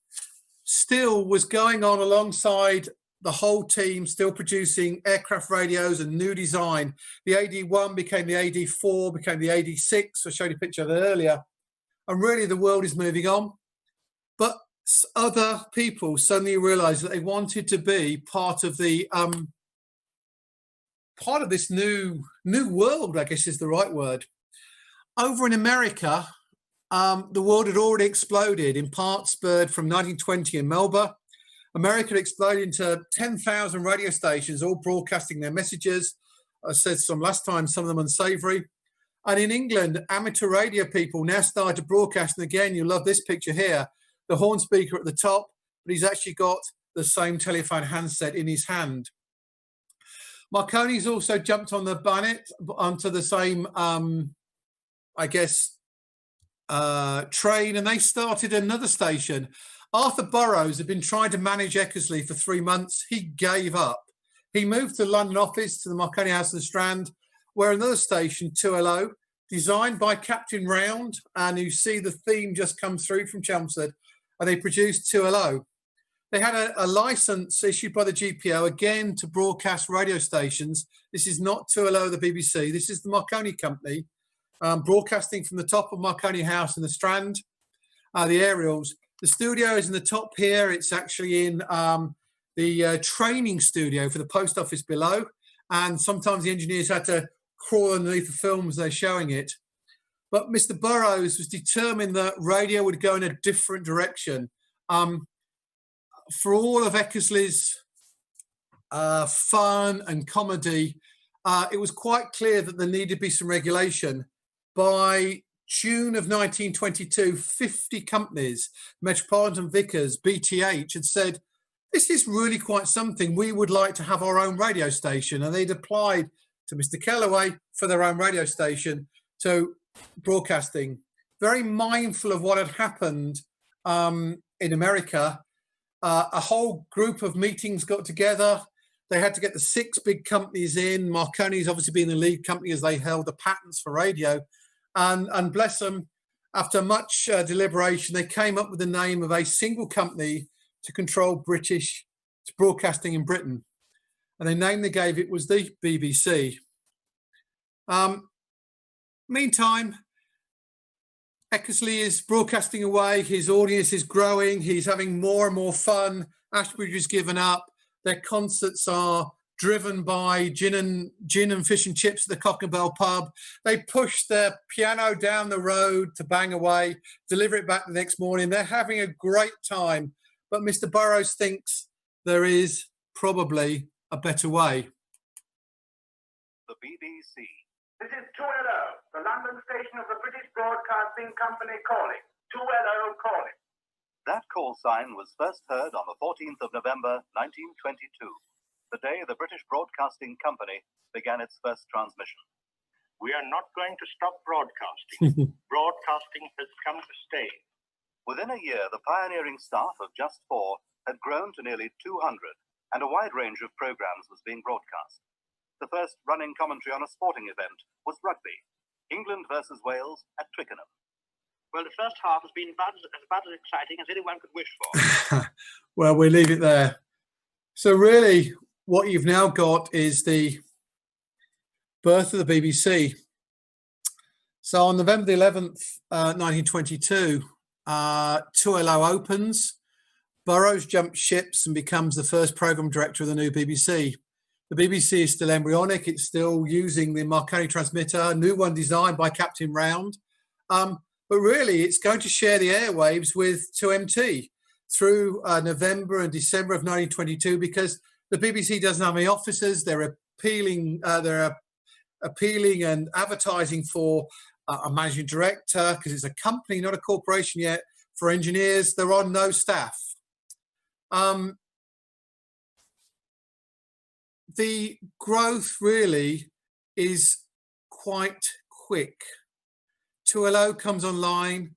still was going on alongside the whole team still producing aircraft radios and new design. The AD1 became the AD4, became the AD6. I showed you a picture of that earlier. And really the world is moving on. But other people suddenly realized that they wanted to be part of the part of this new world, I guess is the right word. Over in America, the world had already exploded, in part spurred from 1920 in Melba. America had exploded into 10,000 radio stations, all broadcasting their messages. I said some last time, some of them unsavory. And in England, amateur radio people now started to broadcast. And again, you love this picture here, the horn speaker at the top, but he's actually got the same telephone handset in his hand. Marconi's also jumped on the bonnet onto the same, I guess, train, and they started another station. Arthur Burrough had been trying to manage Eckersley for 3 months. He gave up. He moved to the London office, to the Marconi House in the Strand, where another station, 2LO, designed by Captain Round, and you see the theme just come through from Chelmsford, and they produced 2LO. They had a license issued by the GPO, again, to broadcast radio stations. This is not 2LO, the BBC. This is the Marconi Company, broadcasting from the top of Marconi House in the Strand, the aerials. The studio is in the top here. It's actually in the training studio for the post office below. And sometimes the engineers had to crawl underneath the film as they're showing it. But Mr. Burrough was determined that radio would go in a different direction. For all of Eckersley's fun and comedy, it was quite clear that there needed to be some regulation. By June of 1922, 50 companies, Metropolitan Vickers, BTH, had said, this is really quite something. We would like to have our own radio station. And they'd applied to Mr. Kellaway for their own radio station to broadcasting. Very mindful of what had happened in America. A whole group of meetings got together. They had to get the 6 big companies in. Marconi's obviously being the lead company as they held the patents for radio. And bless them, after much deliberation, they came up with the name of a single company to control British broadcasting in Britain. And the name they gave it was the BBC. Meantime, Eckersley is broadcasting away. His audience is growing. He's having more and more fun. Ashbridge has given up. Their concerts are driven by gin and fish and chips at the Cock and Bell pub. They push their piano down the road to bang away, deliver it back the next morning. They're having a great time. But Mr. Burrough thinks there is probably a better way. The BBC. This is 2LO, the London station of the British Broadcasting Company calling. 2LO calling. That call sign was first heard on the 14th of November, 1922, the day the British Broadcasting Company began its first transmission. We are not going to stop broadcasting. Broadcasting has come to stay. Within a year, the pioneering staff of just 4 had grown to nearly 200, and a wide range of programs was being broadcast. The first running commentary on a sporting event was rugby, England versus Wales at Twickenham. Well, the first half has been about as exciting as anyone could wish for. Well, we leave it there. So really, what you've now got is the birth of the BBC. So on November the 11th, 1922, 2LO opens. Burrough jumps ships and becomes the first programme director of the new BBC. The BBC is still embryonic. It's still using the Marconi transmitter, a new one designed by Captain Round. But really, it's going to share the airwaves with 2MT through November and December of 1922, because the BBC doesn't have any officers. They're appealing and advertising for a managing director, because it's a company, not a corporation yet. For engineers, they're on no staff. The growth really is quite quick. 2LO comes online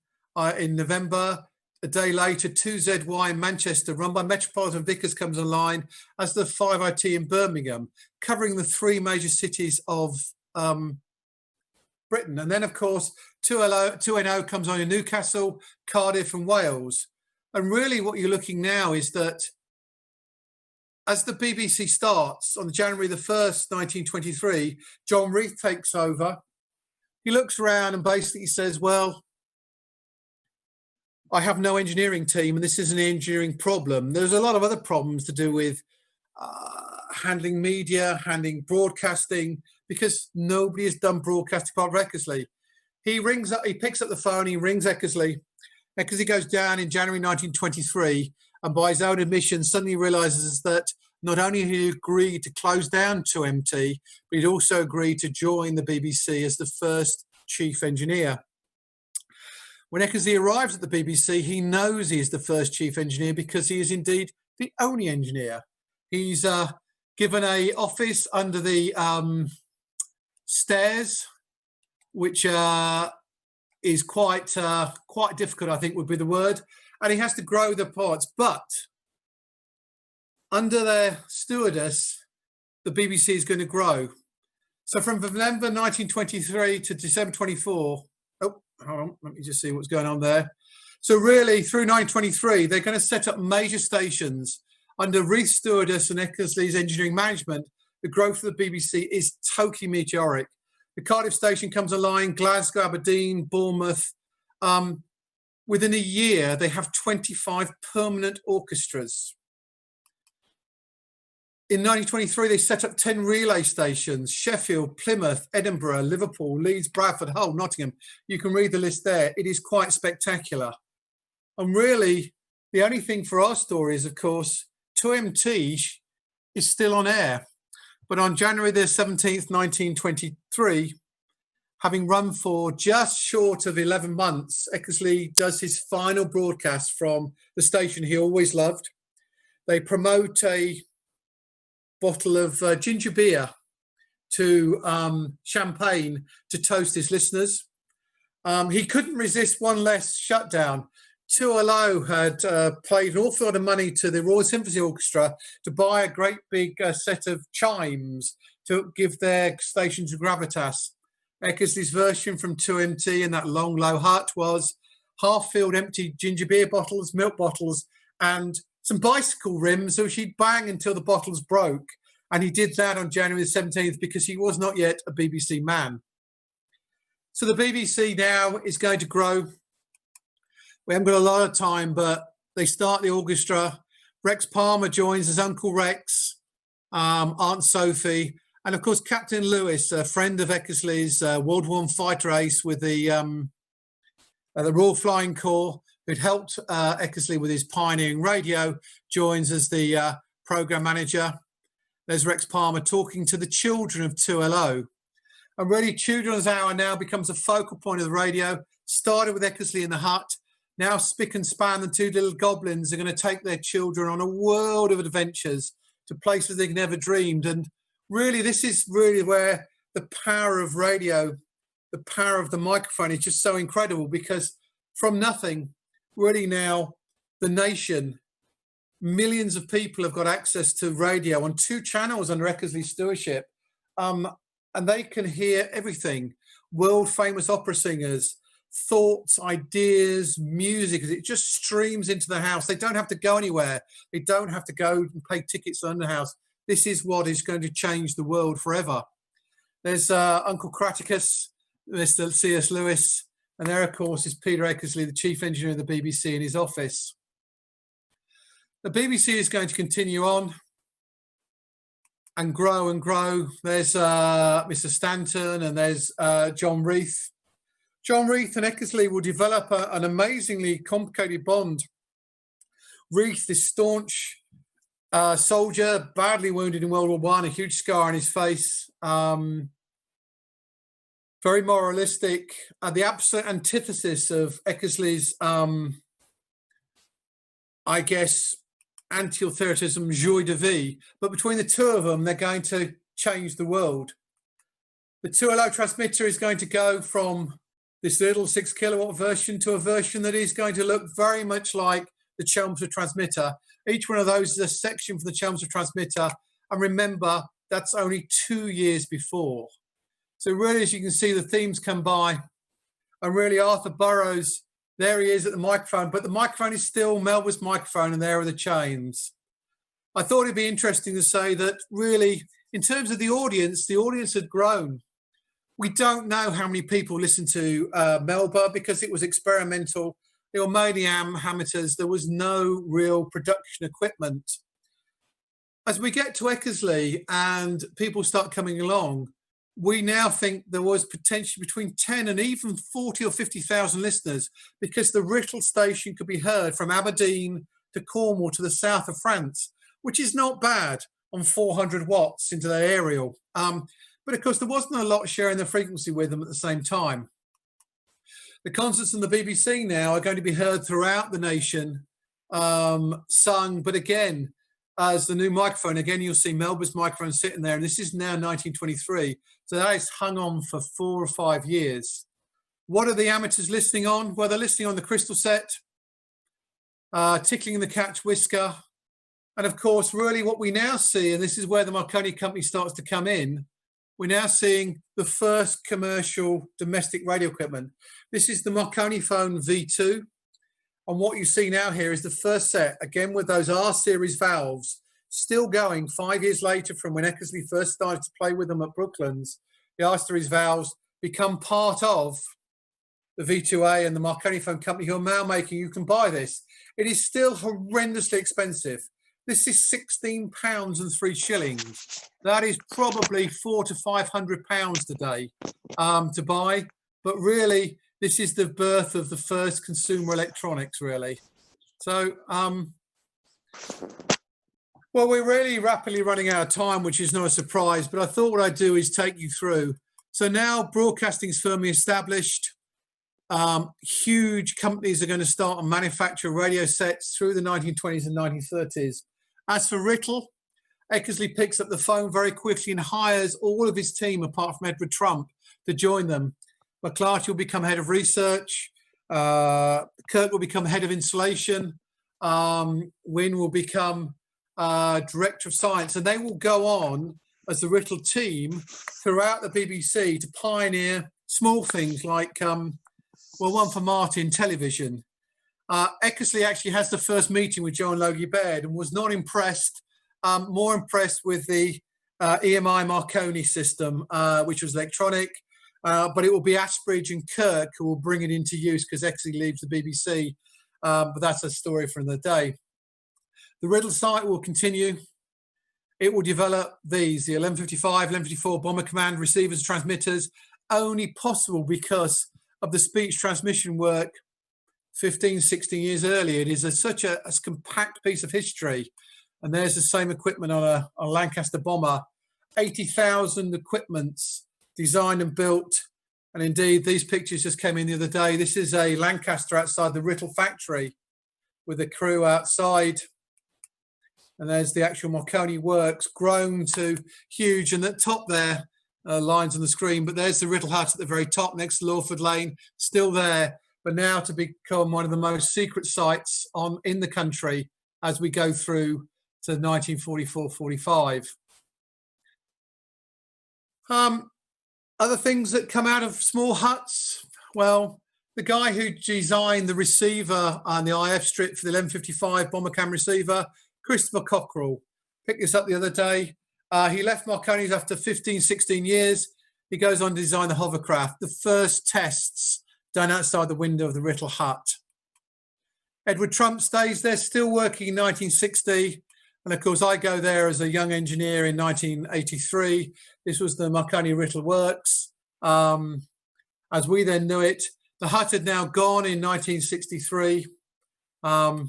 in November. A day later, 2ZY in Manchester, run by Metropolitan Vickers, comes online, as the 5IT in Birmingham, covering the 3 major cities of Britain. And then, of course, 2NO comes on in Newcastle, Cardiff and Wales. And really what you're looking now is that as the BBC starts on January the 1st, 1923, John Reith takes over. He looks around and basically says, well, I have no engineering team and this is an engineering problem. There's a lot of other problems to do with handling media, handling broadcasting, because nobody has done broadcasting apart from Eckersley. He picks up the phone, he rings Eckersley. Eckersley goes down in January 1923, and by his own admission, suddenly realises that not only had he agreed to close down 2MT, but he'd also agreed to join the BBC as the first chief engineer. When Eckersley arrives at the BBC, he knows he is the first chief engineer because he is indeed the only engineer. He's given an office under the stairs, which is quite difficult, I think would be the word. And he has to grow the parts. But under their stewardess, the BBC is going to grow. So from November 1923 to December 24, hold on, let me just see what's going on there. So really, through 1923, they're going to set up major stations under Reith's stewardess and Eckersley's engineering management. The growth of the BBC is totally meteoric. The Cardiff station comes online, Glasgow, Aberdeen, Bournemouth. Within a year, they have 25 permanent orchestras. In 1923, they set up 10 relay stations: Sheffield, Plymouth, Edinburgh, Liverpool, Leeds, Bradford, Hull, Nottingham. You can read the list there. It is quite spectacular. And really, the only thing for our story is, of course, 2MT is still on air. But on January the 17th, 1923, having run for just short of 11 months, Eckersley does his final broadcast from the station he always loved. They promote a bottle of ginger beer to champagne to toast his listeners. He couldn't resist one less shutdown. 2LO had paid an awful lot of money to the Royal Symphony Orchestra to buy a great big set of chimes to give their stations gravitas. Eckersley's version from 2MT in that long, low hut was half-filled empty ginger beer bottles, milk bottles, and some bicycle rims, which he'd bang until the bottles broke. And he did that on January the 17th because he was not yet a BBC man. So the BBC now is going to grow. We haven't got a lot of time, but they start the orchestra. Rex Palmer joins as Uncle Rex, Aunt Sophie, and of course Captain Lewis, a friend of Eckersley's, World War I fighter ace with the Royal Flying Corps, who'd helped Eckersley with his pioneering radio, joins as the program manager. There's Rex Palmer talking to the children of 2LO. And really, Children's Hour now becomes a focal point of the radio. Started with Eckersley in the hut. Now Spick and Span, the two little goblins, are going to take their children on a world of adventures to places they've never dreamed. And really, this is really where the power of radio, the power of the microphone is just so incredible, because from nothing, really now, the nation, millions of people have got access to radio on 2 channels under Eckersley's stewardship. And they can hear everything. World famous opera singers, thoughts, ideas, music. It just streams into the house. They don't have to go anywhere. They don't have to go and pay tickets to the house. This is what is going to change the world forever. There's Uncle Craticus, Mr. C.S. Lewis, and there, of course, is Peter Eckersley, the chief engineer of the BBC, in his office. The BBC is going to continue on and grow and grow. There's Mr. Stanton, and there's John Reith. John Reith and Eckersley will develop an amazingly complicated bond. Reith is staunch soldier, badly wounded in World War I, a huge scar on his face. Very moralistic. The absolute antithesis of Eckersley's, I guess, anti-authoritism, joie de vie. But between the two of them, they're going to change the world. The 2LO transmitter is going to go from this little 6 kilowatt version to a version that is going to look very much like the Chelmsford transmitter. Each one of those is a section from the Chelmsford transmitter. And remember, that's only 2 years before. So really, as you can see, the themes come by. And really, Arthur Burrows, there he is at the microphone. But the microphone is still Melba's microphone, and there are the chains. I thought it'd be interesting to say that really, in terms of the audience had grown. We don't know how many people listened to Melba because it was experimental. They were mainly amateurs. There was no real production equipment. As we get to Eckersley and people start coming along, we now think there was potentially between 10 and even 40 or 50,000 listeners because the Writtle station could be heard from Aberdeen to Cornwall to the south of France, which is not bad on 400 watts into their aerial. But of course, there wasn't a lot sharing the frequency with them at the same time. The concerts on the BBC now are going to be heard throughout the nation, sung, but again, as the new microphone, again, you'll see Melba's microphone sitting there, and this is now 1923. So that is hung on for 4 or 5 years. What are the amateurs listening on? Well, they're listening on the crystal set, tickling the catch whisker. And of course, really what we now see, and this is where the Marconi company starts to come in, we're now seeing the first commercial domestic radio equipment. This is the Marconi Phone V2. And what you see now here is the first set, again with those R-series valves, still going 5 years later from when Eckersley first started to play with them at Brooklands. The R-series valves become part of the V2A and the Marconi Phone company who are now making, you can buy this. It is still horrendously expensive. This is £16 and 3 shillings. That is probably £400 to £500 today to buy. But really, this is the birth of the first consumer electronics, really. So, well, we're really rapidly running out of time, which is no surprise. But I thought what I'd do is take you through. So now broadcasting is firmly established. Huge companies are going to start and manufacture radio sets through the 1920s and 1930s. As for Writtle, Eckersley picks up the phone very quickly and hires all of his team, apart from Edward Trump, to join them. McClarty will become head of research. Kirk will become head of installation. Wynne will become director of science. And they will go on as the Writtle team throughout the BBC to pioneer small things like, well, one for Martin, television. Eckersley actually has the first meeting with Joe and Logie Baird and was not impressed, more impressed with the EMI Marconi system, which was electronic, but it will be Ashbridge and Kirk who will bring it into use because Eckersley leaves the BBC, but that's a story for another day. The Writtle site will continue. It will develop these, the 1155, 1154 bomber command receivers and transmitters, only possible because of the speech transmission work 15, 16 years earlier. It is such a compact piece of history. And there's the same equipment on a Lancaster bomber, 80,000 equipments designed and built. And indeed, these pictures just came in the other day. This is a Lancaster outside the Writtle factory with the crew outside. And there's the actual Marconi works grown to huge. And at the top there, lines on the screen, but there's the Writtle hut at the very top next to Lawford Lane, still there. But now to become one of the most secret sites in the country as we go through to 1944-45. Other things that come out of small huts, well, the guy who designed the receiver on the IF strip for the 1155 bomber cam receiver, Christopher Cockrell, picked this up the other day. He left Marconi's after 15, 16 years. He goes on to design the hovercraft, the first tests done outside the window of the Writtle hut. Edward Trump stays there, still working in 1960. And of course, I go there as a young engineer in 1983. This was the Marconi Writtle Works. As we then knew it, the hut had now gone in 1963. The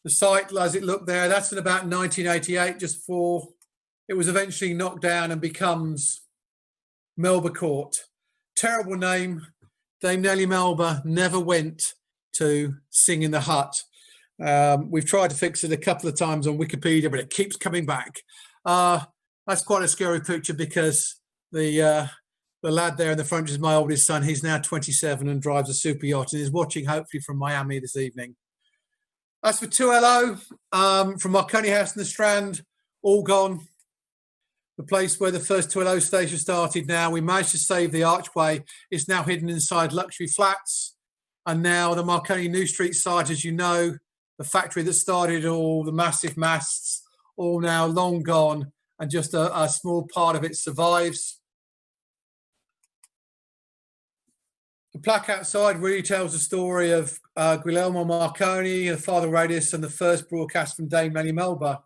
site, as it looked there, that's in about 1988, just before it was eventually knocked down and becomes Melba Court. Terrible name. Dame Nellie Melba never went to sing in the hut. We've tried to fix it a couple of times on Wikipedia, but it keeps coming back. That's quite a scary picture because the lad there in the front is my oldest son. He's now 27 and drives a super yacht and is watching hopefully from Miami this evening. As for 2LO, from Marconi House in the Strand, all gone. The place where the first 2LO station started now, we managed to save the archway. It's now hidden inside luxury flats. And now the Marconi New Street site, as you know, the factory that started all the massive masts, all now long gone, and just a small part of it survives. The plaque outside really tells the story of Guglielmo Marconi, the father radius, and the first broadcast from Dame Lady Melba.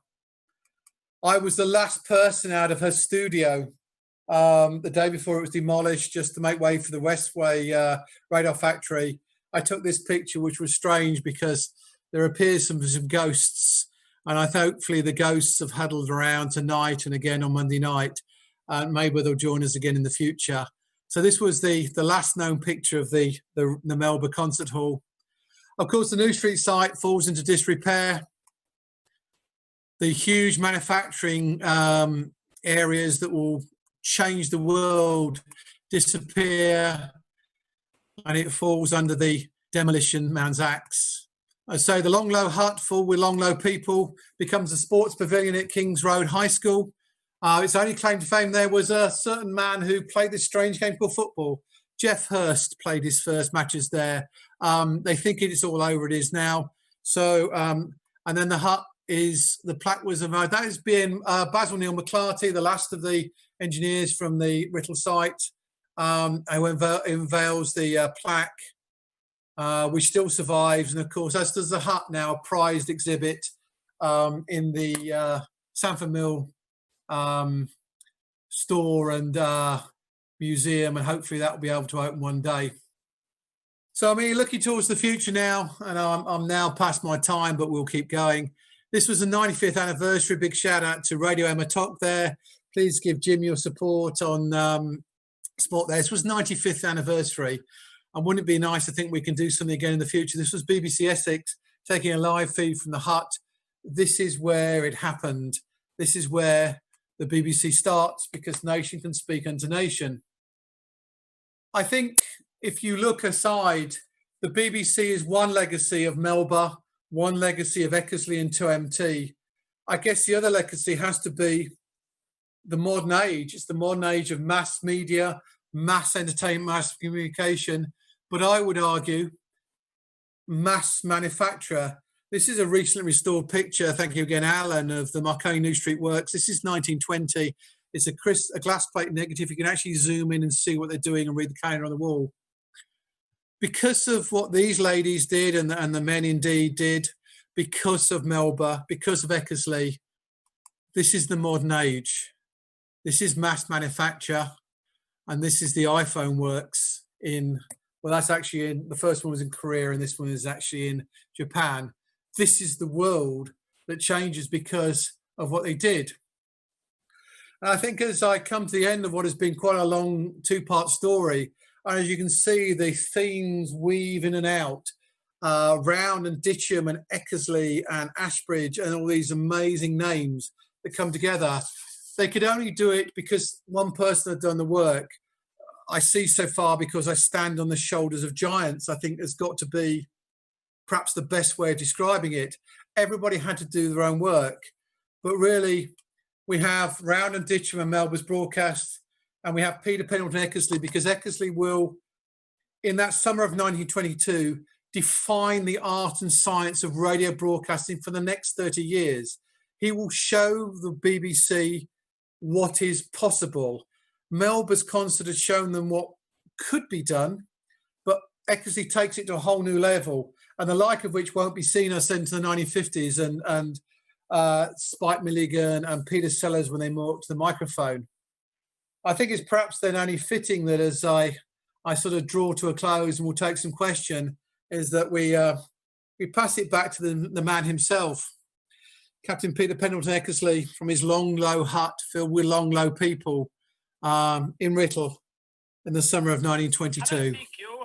I was the last person out of her studio the day before it was demolished, just to make way for the Westway radar factory. I took this picture, which was strange because there appears some ghosts, and hopefully the ghosts have huddled around tonight and again on Monday night, and maybe they'll join us again in the future. So this was the last known picture of the Melba Concert Hall. Of course, the New Street site falls into disrepair. The huge manufacturing areas that will change the world disappear, and it falls under the demolition man's axe. So the Long Low hut, full with Long Low people, becomes a sports pavilion at Kings Road High School. Its only claim to fame there was a certain man who played this strange game called football. Jeff Hurst played his first matches there. They think it's all over. It is now. So, and then the hut is, the plaque was, that is being Basil Neil McClarty, the last of the engineers from the Writtle site, who unveils the plaque, which still survives. And of course, as does the hut now, a prized exhibit in the Sanford Mill store and museum, and hopefully that will be able to open one day. So I mean, looking towards the future now, and I'm now past my time, but we'll keep going. This was the 95th anniversary. Big shout out to Radio Emma Talk there. Please give Jim your support on sport there. This was 95th anniversary, and wouldn't it be nice to think we can do something again in the future? This was BBC Essex taking a live feed from the hut. This is where it happened. This is where the BBC starts, because nation can speak unto nation. I think if you look aside, the BBC is one legacy of Melba, one legacy of Eckersley and 2MT. I guess the other legacy has to be the modern age. It's the modern age of mass media, mass entertainment, mass communication, but I would argue mass manufacture. This is a recently restored picture, thank you again, Alan, of the Marconi New Street Works. This is 1920. It's a glass plate negative. You can actually zoom in and see what they're doing and read the calendar on the wall. Because of what these ladies did, and the men indeed did, because of Melba, because of Eckersley, this is the modern age. This is mass manufacture, and this is the iPhone works in, well, that's actually in, the first one was in Korea, and this one is actually in Japan. This is the world that changes because of what they did. And I think as I come to the end of what has been quite a long two-part story, and as you can see, the themes weave in and out, Round and Ditcham and Eckersley and Ashbridge and all these amazing names that come together. They could only do it because one person had done the work. I see so far because I stand on the shoulders of giants. I think there's got to be perhaps the best way of describing it. Everybody had to do their own work. But really, we have Round and Ditcham and Melba's broadcast, and we have Peter Pendleton Eckersley, because Eckersley will, in that summer of 1922, define the art and science of radio broadcasting for the next 30 years. He will show the BBC what is possible. Melba's concert has shown them what could be done, but Eckersley takes it to a whole new level, and the like of which won't be seen us into the 1950s and Spike Milligan and Peter Sellers when they walk to the microphone. I think it's perhaps then only fitting that as I sort of draw to a close and we'll take some question, is that we pass it back to the man himself, Captain Peter Pendleton Eckersley, from his Long Low hut filled with Long Low people in Writtle in the summer of 1922.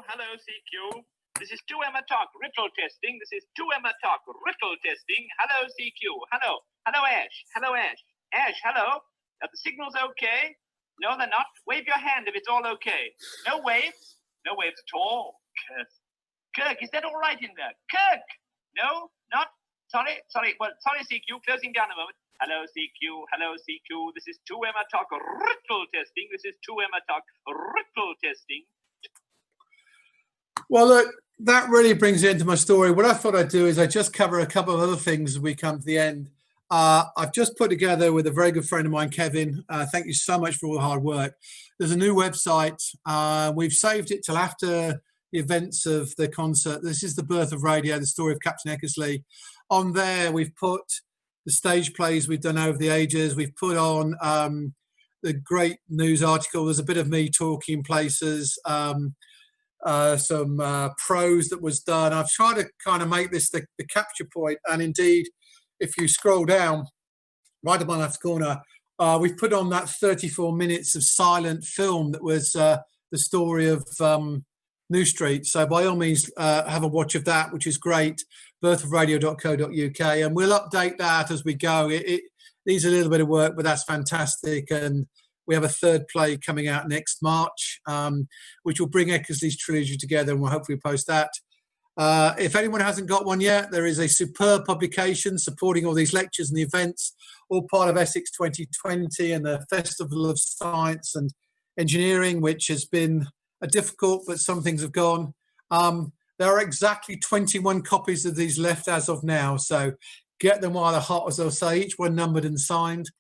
Hello CQ. This is 2Emma Talk, Writtle testing. This is 2Emma Talk, Writtle testing. Hello CQ. Hello. Hello Ash. Hello Ash. Ash, hello. Are the signals okay? No, they're not. Wave your hand if it's all okay. No waves? No waves at all. Kirk, is that all right in there? Kirk! No, not? Sorry. Well, sorry CQ, closing down a moment. Hello CQ. This is 2Emma Talk, Writtle testing. This is 2Emma Talk, Writtle testing. Well, look, that really brings it into my story. What I thought I'd do is I just cover a couple of other things as we come to the end. I've just put together with a very good friend of mine, Kevin. Thank you so much for all the hard work. There's a new website. We've saved it till after the events of the concert. This is the birth of radio, the story of Captain Eckersley. On there, we've put the stage plays we've done over the ages. We've put on the great news article. There's a bit of me talking places, some prose that was done. I've tried to kind of make this the capture point. And indeed, if you scroll down, right up on the left corner, we've put on that 34 minutes of silent film that was the story of New Street. So by all means, have a watch of that, which is great. birthofradio.co.uk, and we'll update that as we go. It needs a little bit of work, but that's fantastic. And we have a third play coming out next March, which will bring Eckersley's trilogy together, and we'll hopefully post that. If anyone hasn't got one yet, there is a superb publication supporting all these lectures and the events, all part of Essex 2020 and the Festival of Science and Engineering, which has been a difficult, but some things have gone. There are exactly 21 copies of these left as of now, so get them while they're hot, as they'll say, each one numbered and signed.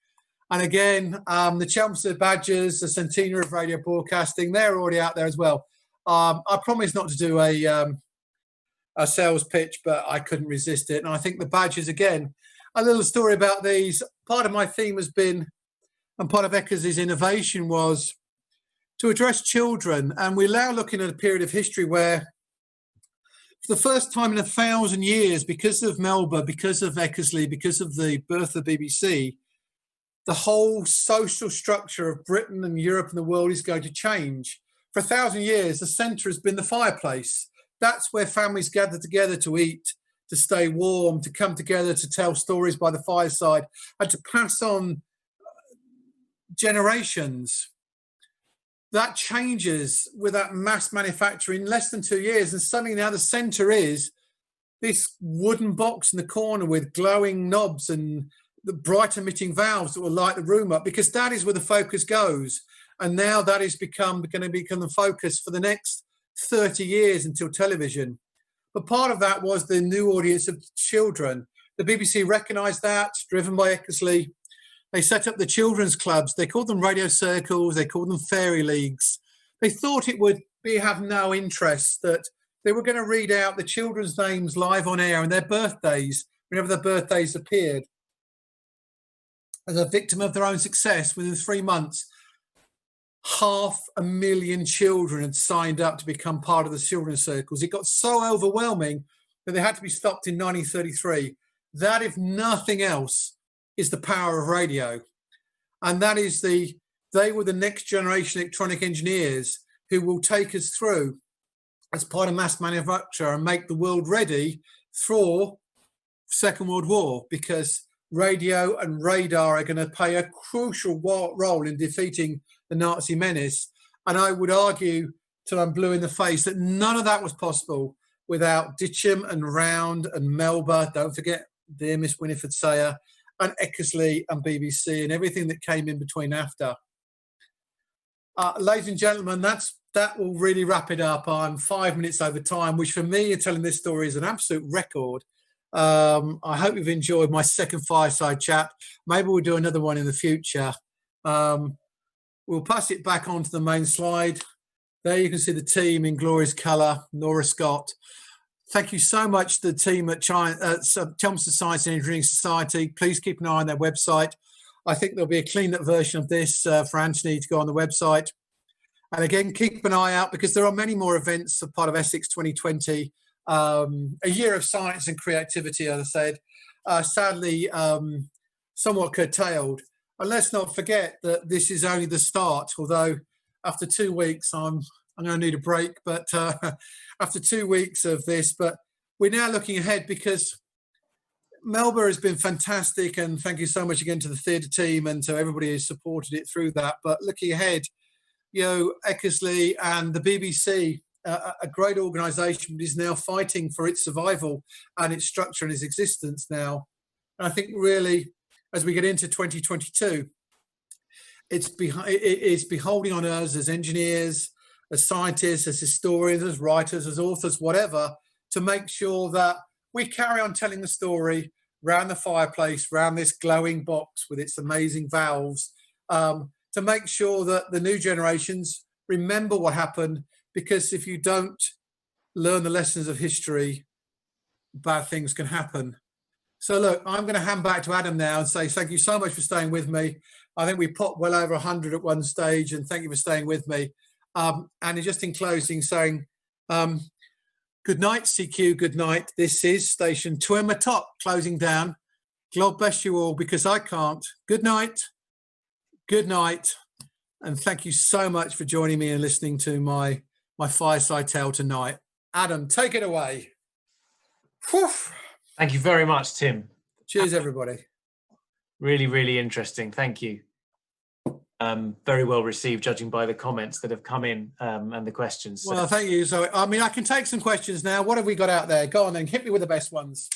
And again, the Chelmsford badges, the centenary of radio broadcasting, they're already out there as well. I promised not to do a sales pitch, but I couldn't resist it. And I think the badges, again, a little story about these. Part of my theme has been, and part of Eckersley's innovation was to address children. And we're now looking at a period of history where, for the first time in 1,000 years, because of Melba, because of Eckersley, because of the birth of the BBC, the whole social structure of Britain and Europe and the world is going to change. For 1,000 years, the centre has been the fireplace. That's where families gather together to eat, to stay warm, to come together, to tell stories by the fireside, and to pass on generations. That changes with that mass manufacturing in less than 2 years. And suddenly now the centre is this wooden box in the corner with glowing knobs and the bright emitting valves that will light the room up, because that is where the focus goes. And now that is going to become the focus for the next 30 years until television. But part of that was the new audience of children. The BBC recognised that, driven by Eckersley. They set up the children's clubs. They called them radio circles. They called them fairy leagues. They thought it would have no interest, that they were going to read out the children's names live on air and their birthdays, whenever their birthdays appeared. As a victim of their own success, within 3 months, 500,000 children had signed up to become part of the children's circles. It got so overwhelming that they had to be stopped in 1933. That, if nothing else, is the power of radio. And that is they were the next generation electronic engineers who will take us through as part of mass manufacture and make the world ready for Second World War, because radio and radar are going to play a crucial role in defeating the Nazi menace. And I would argue, till I'm blue in the face, that none of that was possible without Ditcham and Round and Melba, don't forget dear Miss Winifred Sayer, and Eckersley and BBC and everything that came in between after. Ladies and gentlemen, that will really wrap it up. I'm 5 minutes over time, which for me, telling this story is an absolute record. I hope you've enjoyed my second fireside chat. Maybe we'll do another one in the future. We'll pass it back onto the main slide. There you can see the team in glorious colour. Nora Scott. Thank you so much to the team at Chelmsford Science and Engineering Society. Please keep an eye on their website. I think there'll be a cleaned up version of this for Anthony to go on the website. And again, keep an eye out, because there are many more events as part of Essex 2020. A year of science and creativity, as I said, sadly somewhat curtailed. And let's not forget that this is only the start, although after 2 weeks I'm going to need a break, but after 2 weeks of this, but we're now looking ahead, because Melba has been fantastic, and thank you so much again to the theatre team and to everybody who supported it through that. But looking ahead, Eckersley and the BBC, a great organisation, is now fighting for its survival and its structure and its existence now. And I think really, as we get into 2022, it's beholding on us as engineers, as scientists, as historians, as writers, as authors, whatever, to make sure that we carry on telling the story, round the fireplace, round this glowing box with its amazing valves, to make sure that the new generations remember what happened, because if you don't learn the lessons of history, bad things can happen. So look, I'm going to hand back to Adam now and say thank you so much for staying with me. I think we popped well over 100 at one stage, and thank you for staying with me. And just in closing, saying good night, CQ, good night. This is station 2 Emma Top closing down. God bless you all, because I can't. Good night. Good night. And thank you so much for joining me and listening to my fireside tale tonight. Adam, take it away. Whew. Thank you very much, Tim. Cheers, everybody. Really, really interesting. Thank you. Very well received, judging by the comments that have come in and the questions. Well, thank you. So, I mean, I can take some questions now. What have we got out there? Go on then, hit me with the best ones.